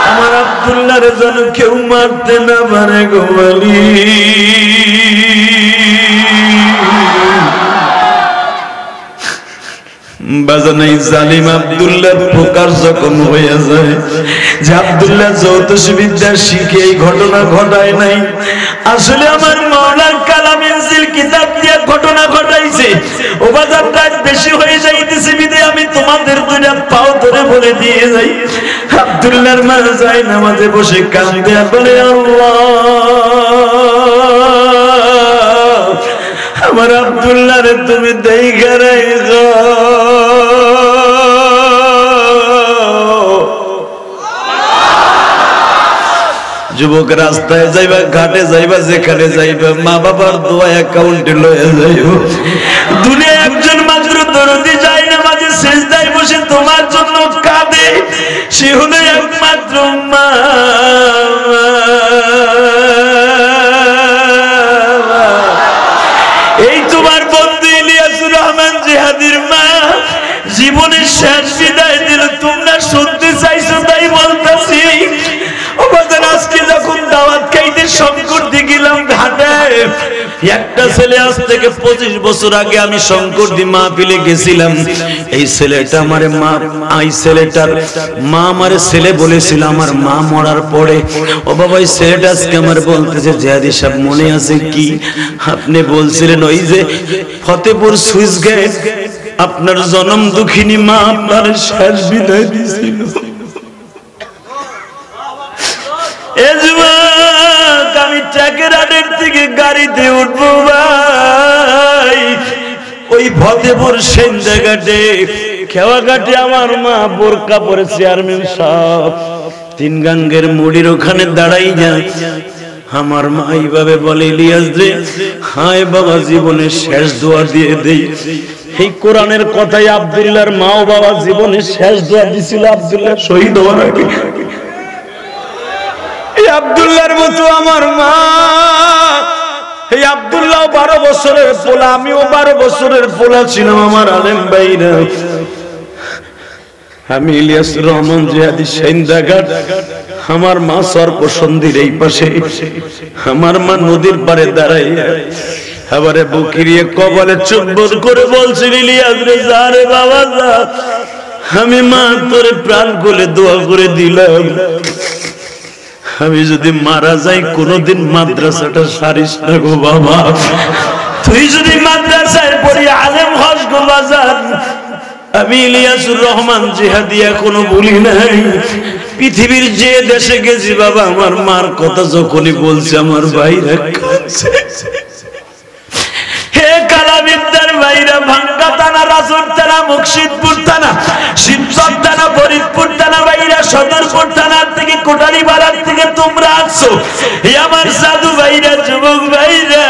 আমার আব্দুল্লাহর যেন কেউ মারতে না পারে গো মালি। বাজানাই জালিম আব্দুল্লাহ প্রকার যখন হয়ে যায় যে আব্দুল্লাহ জ্যোতিষ বিদ্যা শিখে এই ঘটনা ঘটায় নাই, আসলে আমার মাওলার কালাম ইনজিল কিতাব দিয়ে ঘটনা ঘটাইছে। ও বাজারটা বেশি হয়ে যাইতেছে বিদায় আমি তোমাদের 2টা পাও ধরে বলে দিয়ে যাই। আব্দুল্লাহর মা যায় নামাজে বসে কাঁদে বলে আল্লাহ আমার আব্দুল্লাহরে তুমি দেইখা রাইখো। যুবক রাস্তায় যাইবা, ঘাটে যাইবা, যেখানে যাইবা মা বাবার দোয়া অ্যাকাউন্টে লয়ে যাইও। দুনিয়া একজন মাত্র দরদি যায় না মাঝে সেজদায় বসে তোমার জন্য কাঁদে, সে হলো একমাত্র মা। এই তোমার বন্ধু ইলিয়াসুর রহমান জিহাদির মা জীবনের শেষ বিদায় দিল, তোমরা শুনতে চাইছো তাই বলতেছি। আজকে যখন দাওয়াত খাইতে শঙ্কর দিলাম ঘাটায়, একটা ছেলে আজ থেকে 25 বছর আগে আমি শঙ্কর দি মাহফিলে গেছিলাম। এই ছেলেটা আমারে মা, এই ছেলেটার মা আমারে ছেলে বলেছিল আমার মা মরার পরে। ও বাবা এই ছেলেটা আজকে আমার বলতেছে জিহাদি সাহেব মনে আছে কি আপনি বলছিলেন ওই যে ফতেপুর সুইচ গেট আপনার জনম দুঃখিনী মা আপনার শেষ বিদায় দিয়েছিল। আমি টাকেরাডের থেকে গাড়িতে উঠবো ভাই, ওই ফতেপুর সেন্দাঘাটে খেওয়াঘাটে আমার মা বোরকা পরে চেয়ারম্যান সাহেব 3 গাঙ্গের মুড়ির ওখানে দাঁড়াই যায়। আমার মা এইভাবে বলে ইলিয়াস রে হায় বাবা জীবনের শেষ দোয়া দিয়ে দেই। এই কোরআনের কথাই আব্দুল্লাহর মা ও বাবা জীবনের শেষ দোয়া দিছিল আব্দুল্লাহ শহীদ হওয়ার আগে। এই আব্দুল্লাহর মতো আমার মা, এই আব্দুল্লাহ 12 বছরের পোলা, আমিও 12 বছরের পোলা ছিলাম। আমার আলেম ভাইরা আমি ইলিয়াস রহমান জিহাদি সেন্দাঘাট, আমার মা সর্পসন্ধির এই পাশে, আমার মা নদীর পাড়ে দাঁড়াইয়া আবারে বুকিরিয়ে কপালে চুম্বন করে বলছেন, ইলিয়াস রে যা রে বাবা যা, আমি মা তোরে প্রাণ খুলে দোয়া করে দিলাম, আমি যদি মারা যাই কোনোদিন মাদ্রাসাটা সারিস না গো বাবা, তুই যদি মাদ্রাসায় পড়ি আলেম হস গো বাজার। আমি ইলিয়াসুর রহমান জিহাদি এখনো ভুলি নাই, পৃথিবীর যে দেশে গেছি বাবা, আমার মার কথা যখনই বলছে আমার ভাইরা কাঁদছে। হে কালাবিদ্যার ভাইরা, ভাঙ্গা থানা, রাসুল থানা, মুর্শিদপুর থানা, শিবচর থানা, ফরিদপুর থানা ভাইরা, সদরপুর থানার থেকে, কোটালী পাড়ার থেকে তোমরা আসছো, আমার সাধু ভাইরা, যুবক ভাইরা,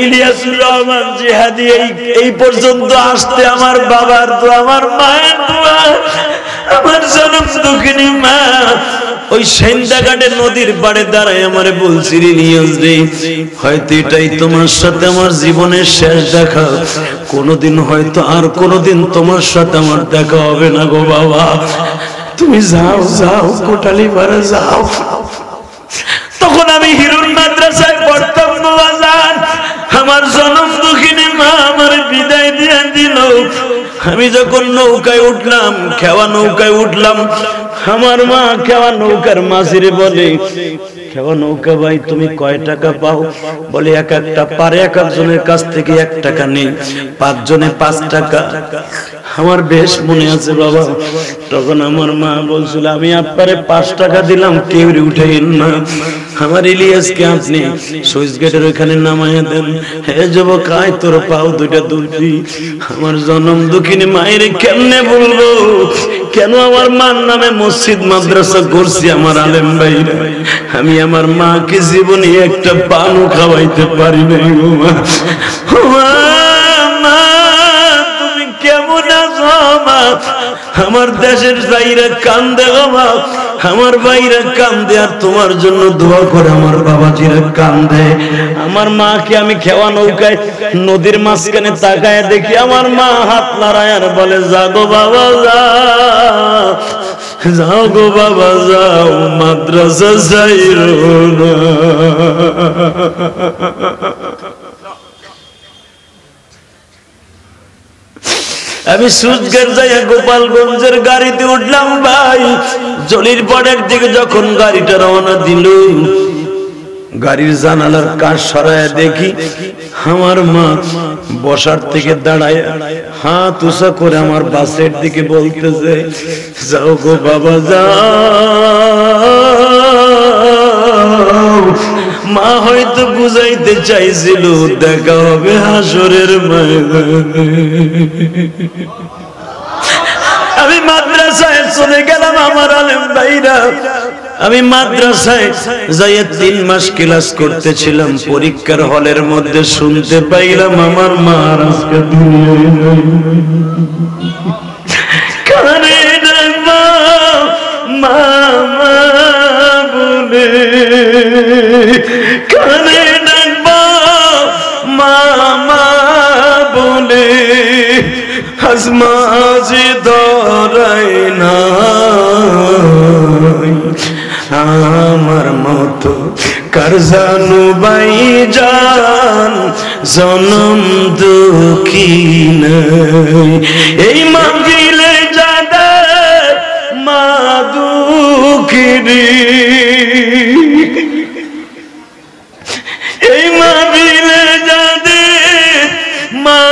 ইলিয়াসুর রহমান জিহাদি এই পর্যন্ত আসতে আমার বাবার দোয়া, আমার মায়ের দোয়া, আমার জনম দুঃখিনী মা ওই সেন্দাঘাটের নদীর পাড়ে দাঁড়ায় আমারে বলছিল, ইলিয়াস রে হয়তো এটাই তোমার সাথে আমার জীবনের শেষ দেখা, কোনোদিন হয়তো আর কোনোদিন তোমার সাথে আমার দেখা হবে না গো বাবা, তুমি যাও যাও কোটালী পাড়ে যাও। তখন আমি হিরুন মাদ্রাসায় পড়তাম বাজার, আমার জনম দুঃখিনী মা আমার বিদায় দিয়ে দিল। আমি যখন নৌকায় উঠলাম, খেওয়া নৌকায় উঠলাম, আমার মা খেওয়া নৌকার মাঝিরে বলে, খেওয়া নৌকা ভাই তুমি কয় টাকা পাও? বলে এক একটা পারে এক একজনের কাছ থেকে 1 টাকা নেই, 5 জনে 5 টাকা। আমার বেশ মনে আছে বাবা, তখন আমার মা বলছিল আমি আপনারে 5 টাকা দিলাম, কেউ উঠাইন না, আমার ইলিয়াসকে আপনি সুইচ গেটের ওইখানে নামাইয়া দেন। হে যুবক আয় তোর পাও 2টা দুলবি। আমার জনম দুঃখিনী মায়ের কেমনে বলবো, কেন আমার মার নামে মসজিদ মাদ্রাসা করছি আমার আলেম ভাইরা, আমি আমার মাকে জীবনে একটা পানও খাওয়াইতে পারি নাই গো মা। তুমি কেমন আছো মা? আমার দেশের ভাইরা কান্দে গো মা, আমার ভাইরা কান্দে, আর তোমার জন্য দোয়া করে আমার বাবাজিরা কান্দে। আমার মাকে আমি খেওয়া নৌকায় নদীর মাঝখানে তাকায় দেখি, আমার মা হাত নাড়ায় আর বলে যা গো বাবা যাও, যাও গো বাবা যাও, মাদ্রাসা যাইরো না। আমি সুজগের যাইয়া গোপালগঞ্জের গাড়িতে উঠলাম ভাই, জলির পরের দিকে যখন গাড়িটা রওনা দিল, গাড়ির জানালার কাঁচ সরাইয়া দেখি আমার মা বসার থেকে দাঁড়ায় হাত উঁচা করে আমার বাসের দিকে বলতেছে, যাও গো বাবা যাও। মা হয়তো বুঝাইতে চাইছিল দেখা হবে হাসরের ময়দানে। আমি মাদ্রাসায় চলে গেলাম আমার আলেম ভাইরা, আমি মাদ্রাসায় যাইয়া 3 মাস ক্লাস করতেছিলাম, পরীক্ষার হলের মধ্যে শুনতে পাইলাম আমার মা আজকে দুনিয়ায় নাই। কানে ডাকবা মা মা বলে, কানে ডাকবা মা মা বলে, হাজমাজি ধরাই না আমার মতো কার জানু ভাই জান, জনম দুঃখী নাই। এই মাগিলে যাদের মা দুঃখিনী, এই মাগিলে যাদের মা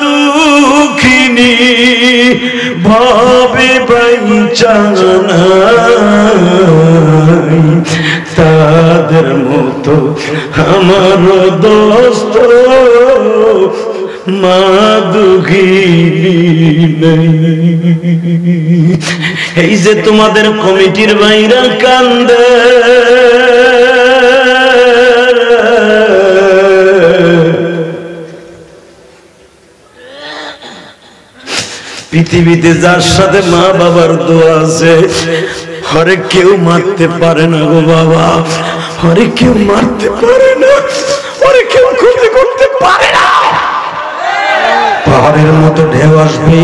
দুঃখিনী, ভবে বাইচানাই তাদের মতো আমার দোস্ত মা দুঃখিনী। এই যে তোমাদের কমিটির ভাইরা কান্দে, পৃথিবীতে যার সাথে মা বাবার দোয়া আছে, হরে কেউ মারতে পারে না গো বাবা, হরে কেউ মারতে পারে না, হরে কেউ ক্ষতি করতে পারে না। পাহাড়ের মতো ঢেউ আসবে,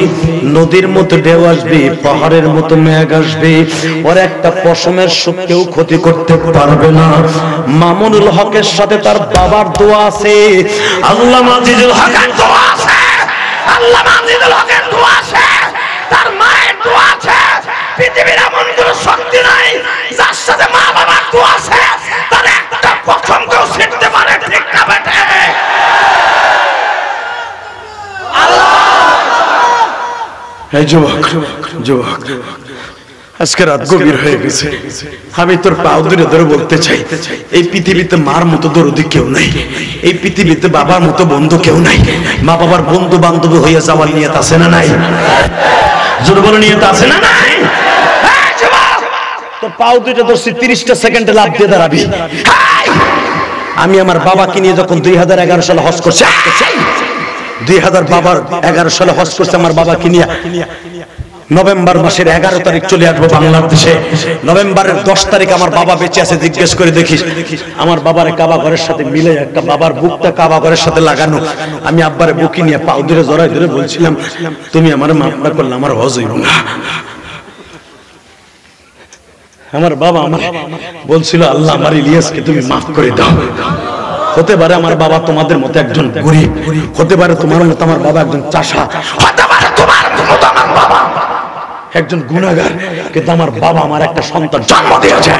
নদীর মতো ঢেউ আসবে, পাহাড়ের মতো মেঘ আসবে, ওর একটা পশমের সুখ কেউ ক্ষতি করতে পারবে না। মামুনুল হকের সাথে তার বাবার দোয়া আছে, আল্লামা আজিজুল হকের দোয়া আছে, আল্লামা আজিজুল হকের দোয়া আছে, তার মায়ের দোয়া আছে। পৃথিবীর এমন কোন শক্তি নাই যার সাথে মা বাবার দোয়া আছে তার একটা পশম কেউ ছিঁড়তে পারে, ঠিক না বেটে? এই যুবক, যুবক, আজকে রাত গভীর হয়ে গেছে, আমি তোর পাও ধরে ধরে বলতে চাই, এই পৃথিবীতে মার মতো দরদি কেউ নাই, এই পৃথিবীতে বাবার মতো বন্ধু কেউ নাই। মা বাবার বন্ধু বান্ধব হয়ে যাওয়ার নিয়ত আছে না নাই? জোর বলে নিয়ত আছে না নাই? তোর পাও দুইটা ধরছি, 30টা সেকেন্ডে লাভ দিয়ে দাঁড়াবি। আমি আমার বাবাকে নিয়ে যখন 2011 সালে হজ করছি, 2011 সালে হজ করছে আমার বাবাকে নিয়ে, নভেম্বর মাসের 11 তারিখ চলে আসবো বাংলাদেশে। নভেম্বরের 10 তারিখ আমার বাবা বেঁচে আছে, জিজ্ঞেস করে দেখিস। আমার বাবার কাবা ঘরের সাথে মিলে একটা বাবার বুকটা কাবা ঘরের সাথে লাগানো, আমি আব্বারে বুকি নিয়ে পাও ধরে জড়াই ধরে বলছিলাম, তুমি আমার মাফ না করলে আমার হজ হইব না। আমার বাবা আমার বলছিল, আল্লাহ আমার ইলিয়াসকে তুমি মাফ করে দাও। হতে পারে আমার বাবা তোমাদের মতো একজন গরিব, হতে পারে তোমার মতো আমার বাবা একজন চাষা, হতে পারে তোমার মতো আমার বাবা একজন গুনাহগার, কিন্তু আমার বাবা আমার একটা সন্তান জন্ম দিয়েছে।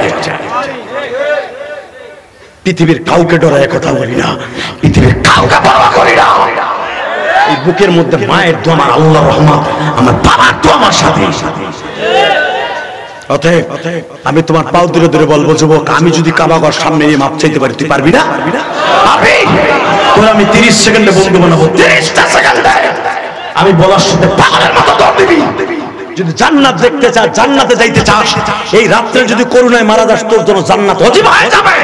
পৃথিবীর কাউকে ডরায় কথা বলি না, পৃথিবীর কাউকে পরোয়া করি না। এই বুকের মধ্যে মায়ের দোয়া, আমার আল্লাহর রহমত, আমার বাবার দোয়া আমার সাথে। অতএব আমি তোমার পাও ধরে ধরে বলবো, যুবক, আমি যদি কাবাঘর সামনে নিয়ে মাপ চাইতে পারি, তুই পারবি না? পারবি? তোর আমি 30 সেকেন্ডে বন্ধু বানাবো, 30টা সেকেন্ডে আমি বলার সাথে পাগলের মতো দৌড় দিবি। যদি জান্নাত দেখতে চাস, জান্নাতে যাইতে চাস, এই রাত্রে যদি করুণায় মারা যাস, তোর জন্য জান্নাত ওয়াজিব হয়ে যাবে।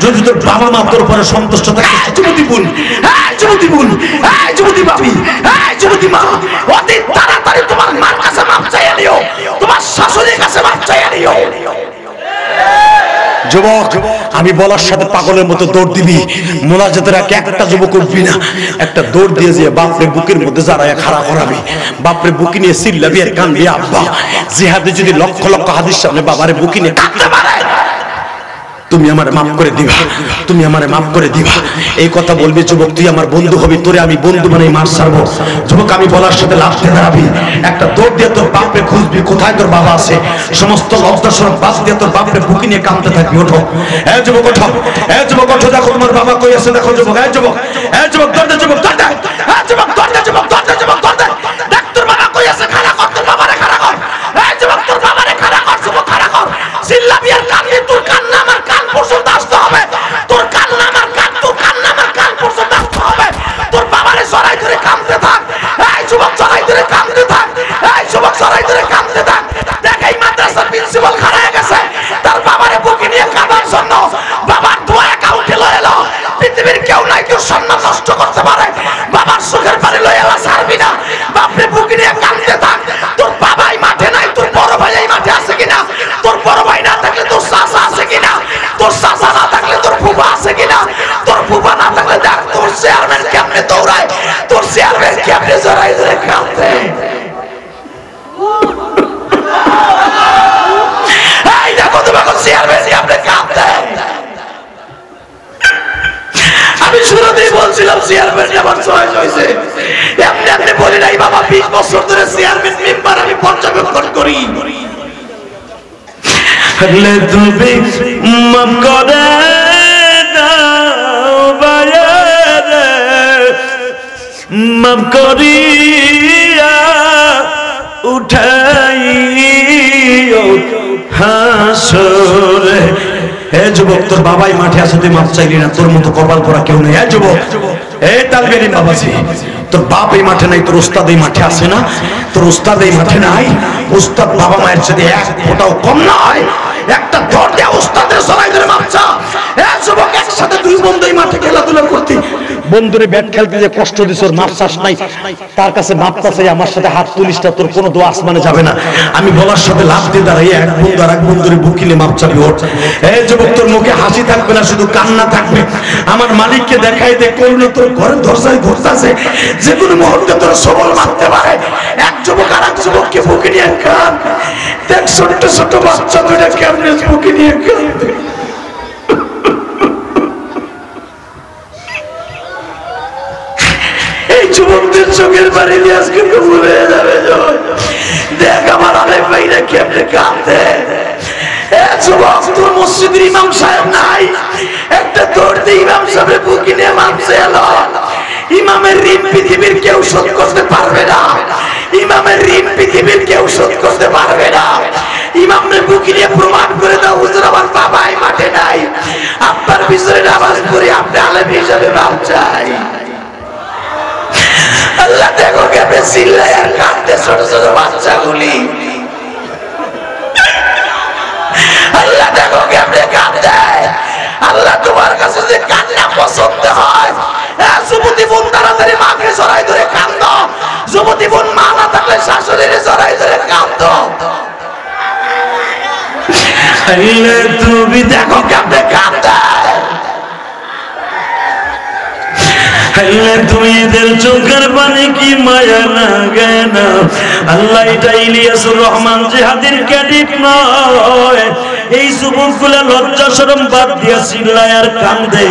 যদি তোর বাবা মা তোর উপরে সন্তুষ্ট থাকে, যুবতী বোন, যুবতী বোন, যুবতী ভাবি, যুবতী মা, অতি তাড়াতাড়ি তোমার মার কাছে মাপ চাইয়ে নিও, তোমার শাশুড়ির কাছে মাপ চাইয়ে নিও। যুবক, আমি বলার সাথে পাগলের মতো দৌড় দিবি। মোনাজাতের একটা যুবক উঠবি না, একটা দৌড় দিয়ে যে বাপরে বুকের মধ্যে যারা খাড়া করাবি, বাপরে বুকি নিয়ে চিল্লাবি আর কানবি, আব্বা। জিহাদে যদি লক্ষ লক্ষ হাদিস সামনে বাবারে বুকি নিয়ে কাঁদতে পারে, তুমি আমারে মাফ করে দিবা, তুমি আমারে মাফ করে দিবা, এই কথা বলবি। যুবক, তুই আমার বন্ধু হবি, তোরে আমি বন্ধু বানাই মার ছাড়বো। যুবক, আমি বলার সাথে লাফতে দাঁড়াবি, একটা দৌড় দিয়ে তোর বাপরে খুঁজবি, কোথায় তোর বাবা আছে, সমস্ত লজ্জা শরম বাদ দিয়ে তোর বাপরে বুকি নিয়ে কাঁদতে থাকবি। ওঠো, এই যুবক, ওঠো, এই যুবক, ওঠো, দেখো তোমার বাবা কই আছে, দেখো যুবক, এই যুবক, এই যুবক, দৌড় দে, যুবক, দৌড় দে, এই যুবক, দৌড় দে, যুবক, দৌড় দে, যুবক, দৌড় দে, দেখ তোর বাবা কই আছে, খাড়া কর, তোর বাবারে খাড়া কর, এই যুবক, তোর বাবারে খাড়া কর, যুবক, খাড়া কর, চিল্লাবি আর কাঁদবি, তোর কান্না আমার কান পর্যন্ত আসতে হবে, তোর কান্না আমার কান, তোর কান্না আমার কান পর্যন্ত আসতে হবে। তোর বাবারে জড়াই ধরে কাঁদতে থাক, এই যুবক, জড়াই ধরে কাঁদতে থাক, এই যুবক, জড়াই ধরে কাঁদতে থাক। দেখ, এই মাদ্রাসার প্রিন্সিপাল খাড়া হয়ে গেছে তার বাবারে বুকে নিয়ে কাঁদার জন্য, বাবার দোয়া অ্যাকাউন্টে লয়ে এলো। পৃথিবীর কেউ নাই তোর সম্মান নষ্ট করতে পারে, বাবার সুখের পারে লয়ে এলো, ছাড়বি না, বাপরে বুকে নিয়ে কাঁদতে থাক। তোর বাবাই মাঠে নাই, তোর বড় ভাই এই মাঠে আছে কিনা, তোর বড় ভাই না থাকলে তোর চাচা আছে কিনা, তোর চাচা না থাকলে তোর ফুফা আছে কিনা, তোর ফুফা না থাকলে দেখ তোর চেয়ারম্যান কেমনে দৌড়ায়, তোর চেয়ারম্যান কেমনে জড়াই ধরে কাঁদে। এই দেখো তোমাকে চেয়ারম্যান কেমনে কাঁদে। আমি শুরুতেই বলছিলাম চেয়ারম্যান আমার চয়েস হয়েছে, এমনি এমনি বলি নাই বাবা। 20 বছর ধরে চেয়ারম্যান মেম্বার আমি পর্যবেক্ষণ করি। তুমি মাফ করে দাও বায়ারে, মাফ করিয়া উঠাইও হাসরে। হে যুবক, তোর বাবাই মাঠে আছে, তুই মাফ চাইলি না, তোর মতো কপাল পরা কেউ নেই। হে যুবক, এই তালবেরি বাবাজি, তোর বাপ এই মাঠে নাই, তোর উস্তাদ এই মাঠে আছে না, তোর উস্তাদ এই মাঠে নাই। উস্তাদ বাবা মায়ের সাথে এক ফোঁটাও কম নয়, একটা দর দেয়া উস্তাদের সরাই ধরে মাপ চা। হে যুবক, একসাথে দুই বন্ধুই মাঠে খেলাধুলা করতে, বন্ধুরে ব্যাট খেলতে যে কষ্ট দিছ ওর মাপ চাস নাই, তার কাছে মাপ চাই আমার সাথে হাত তুলিসটা, তোর কোনো দোয়া আসমানে যাবে না। আমি বলার সাথে লাভ দিয়ে দাঁড়াই এক বন্ধু আর এক বন্ধুরে বুকিলে মাপ চাবি ওঠ। এই যুবক তোর মুখে হাসি থাকবে না, শুধু কান্না থাকবে। আমার মালিককে দেখাই দে করুণা তোর ঘরের দরজায় ঘুরতেছে, যে কোনো মুহূর্তে তোর সবল মারতে পারে। এক যুবক আর এক যুবককে বুকে নিয়ে কান, দেখ ছোট্ট ছোট্ট বাচ্চা দুইটা কেমনে বুকে নিয়ে কাঁদে। এই যুবকদের চোখের পানি দিয়ে আজকে কবুল হয়ে যাবে। দেখ আমার আলেম ভাইরা কেমনে কাঁদে। যুবক তোর মসজিদের ইমাম সাহেব নাই, একটা দৌড় দিয়ে ইমাম সাহেবের বুকে নিয়ে মাপছে এলো। ইমামের ঋণ পৃথিবীর কেউ শোধ করতে পারবে না, ইমামের ঋণ পৃথিবীর কেউ শোধ করতে পারবে না। ইমামের বুকে নিয়ে প্রমাণ করে দাও হুজুর আমার বাবাই মাঠে নাই, আপনার পিছনে নামাজ পড়ে আপনি আলেম হিসাবে মাপ চাই। আল্লাহ দেখো কেমনে চিল্লায় আর কাঁদতে ছোট ছোট বাচ্চাগুলি। আল্লাহ দেখো কেমনে কাঁদে। আল্লাহ তোমার কাছে যে কান্না পছন্দ হয়। যুবতী বোন তাড়াতাড়ি মাকে জড়াই ধরে কান্দ, যুবতী বোন মা না থাকলে শাশুড়ির জড়াই ধরে কান্দ। তুমি দেখো কেমনে কাঁদে। তুমি এদের চোখের পানি কি মায়া লাগে না। আল্লাহ এটা ইলিয়াসুর রহমান জিহাদির ক্যাডেট নয়। এই যুবকগুলা লজ্জা শরম বাদ দিয়া চিল্লায় আর কান্দে,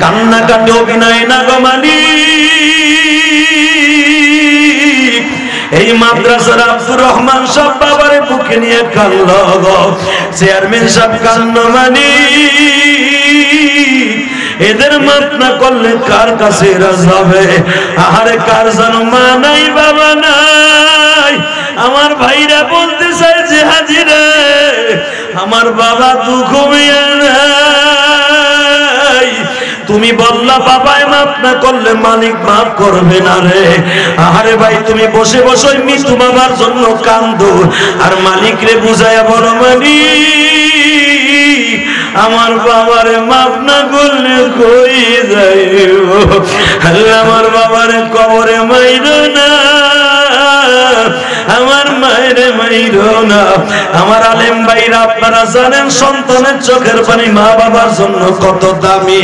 কান্না কাটে অভিনয় না গমানি। এই মাদ্রাসার আব্দুর রহমান সব বাবারে বুকে নিয়ে কান্দ, চেয়ারম্যান সব কান্দ মানি। এদের মাপ না করলে কার কাছে এরা যাবে। আহারে কার জানো মা নাই বাবা নাই। আমার ভাইরা বলতে চায় যে হাজিরে আমার বাবা দুঃখ নাই। তুমি বললা বাবায় মাপ না করলে মালিক মাফ করবে না রে। আহারে ভাই তুমি বসে বসে মৃত্যু বাবার জন্য কান্দো আর মালিক রে বুঝায়া বলো মালিক আমার বাবারে মাফ না করলে কই যাইব। আল্লাহ আমার বাবারে কবরে মাইরো না, আমার মায়েরে মাইরো না। আমার আলেম ভাইরা আপনারা জানেন সন্তানের চোখের পানি মা বাবার জন্য কত দামি।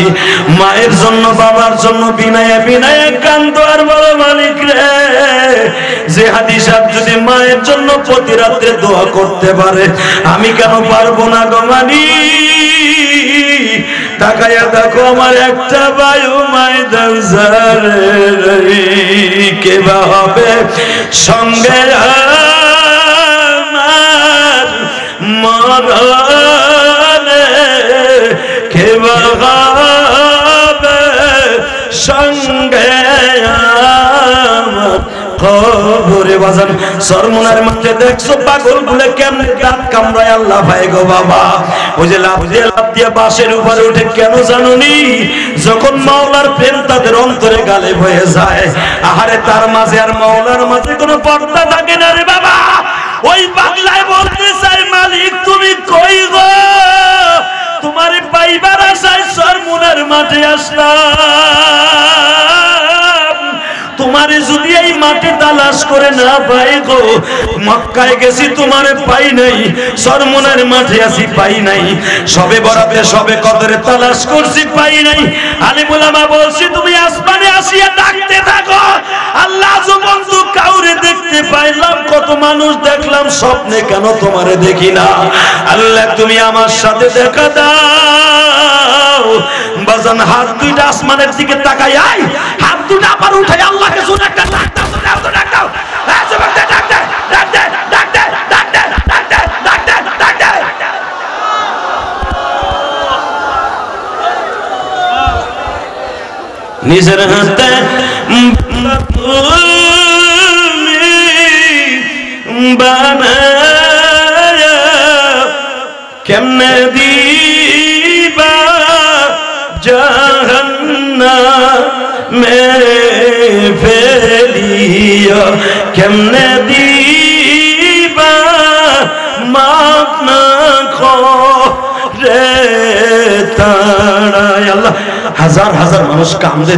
মায়ের জন্য বাবার জন্য বিনায়ে বিনায়ে কান্দো আর বলো মালিক রে যে হাদি সাহেব যদি মায়ের জন্য প্রতি রাত্রে দোয়া করতে পারে আমি কেন পারবো না গো মালিক। তাকায়া দেখো আমার একটা বায়ু ময়দান জারে কে বা হবে সঙ্গে আমার মরণে, কে বা হবে সঙ্গে আমার কবরে। বাজান সরমুনার মাঝে দেখছো পাগল গুলো কেমনে দাঁত কামড়ায় আল্লাহ ভাই গো বাবা। ওই যে লাভ দিয়ে বাসের উপরে উঠে কেন জানুনি যখন মাওলার প্রেম তাদের অন্তরে গালেব হয়ে যায়। আহারে তার মাঝে আর মাওলার মাঝে কোনো পর্দা থাকে না রে বাবা। ওই বাংলায় বলতে চাই মালিক তুমি কই গো, তোমার পাইবার আশায় সরমুনার মাঠে আসলাম। তোমারে যদি এই মাঠে তালাশ করে না পাই গো, মক্কায় গেছি তোমারে পাই নাই, সরমুনার মাঠে আসি পাই নাই, সবে বরাতে সবে কদরে তালাশ করছি পাই নাই। আলিম উলামা বলছি তুমি আসমানে আসিয়া ডাকতে থাকো আল্লাহ বন্ধু কাউরে দেখতে পাইলাম, কত মানুষ দেখলাম স্বপ্নে কেন তোমারে দেখি না। আল্লাহ তুমি আমার সাথে দেখা দাও। বাজান হাত দুইটা আসমানের দিকে তাকাই, আই হাত দুইটা আবার উঠাই আল্লাহকে শুনে একটা ডাক দাও, ডাক দাও, ডাক দাও, ডাক দাও, ডাক দাও, ডাক দাও, ডাক দাও, ডাক দাও, ডাক দাও, ডাক দাও, ডাক দাও। নিজের হাতে বানায়া কেমনে দিবা জাহান্নামে ফেলিয়া, কেমনে দিবা মাফ না রে তাড়ায়। আল্লাহ হাজার হাজার মানুষ কান্দে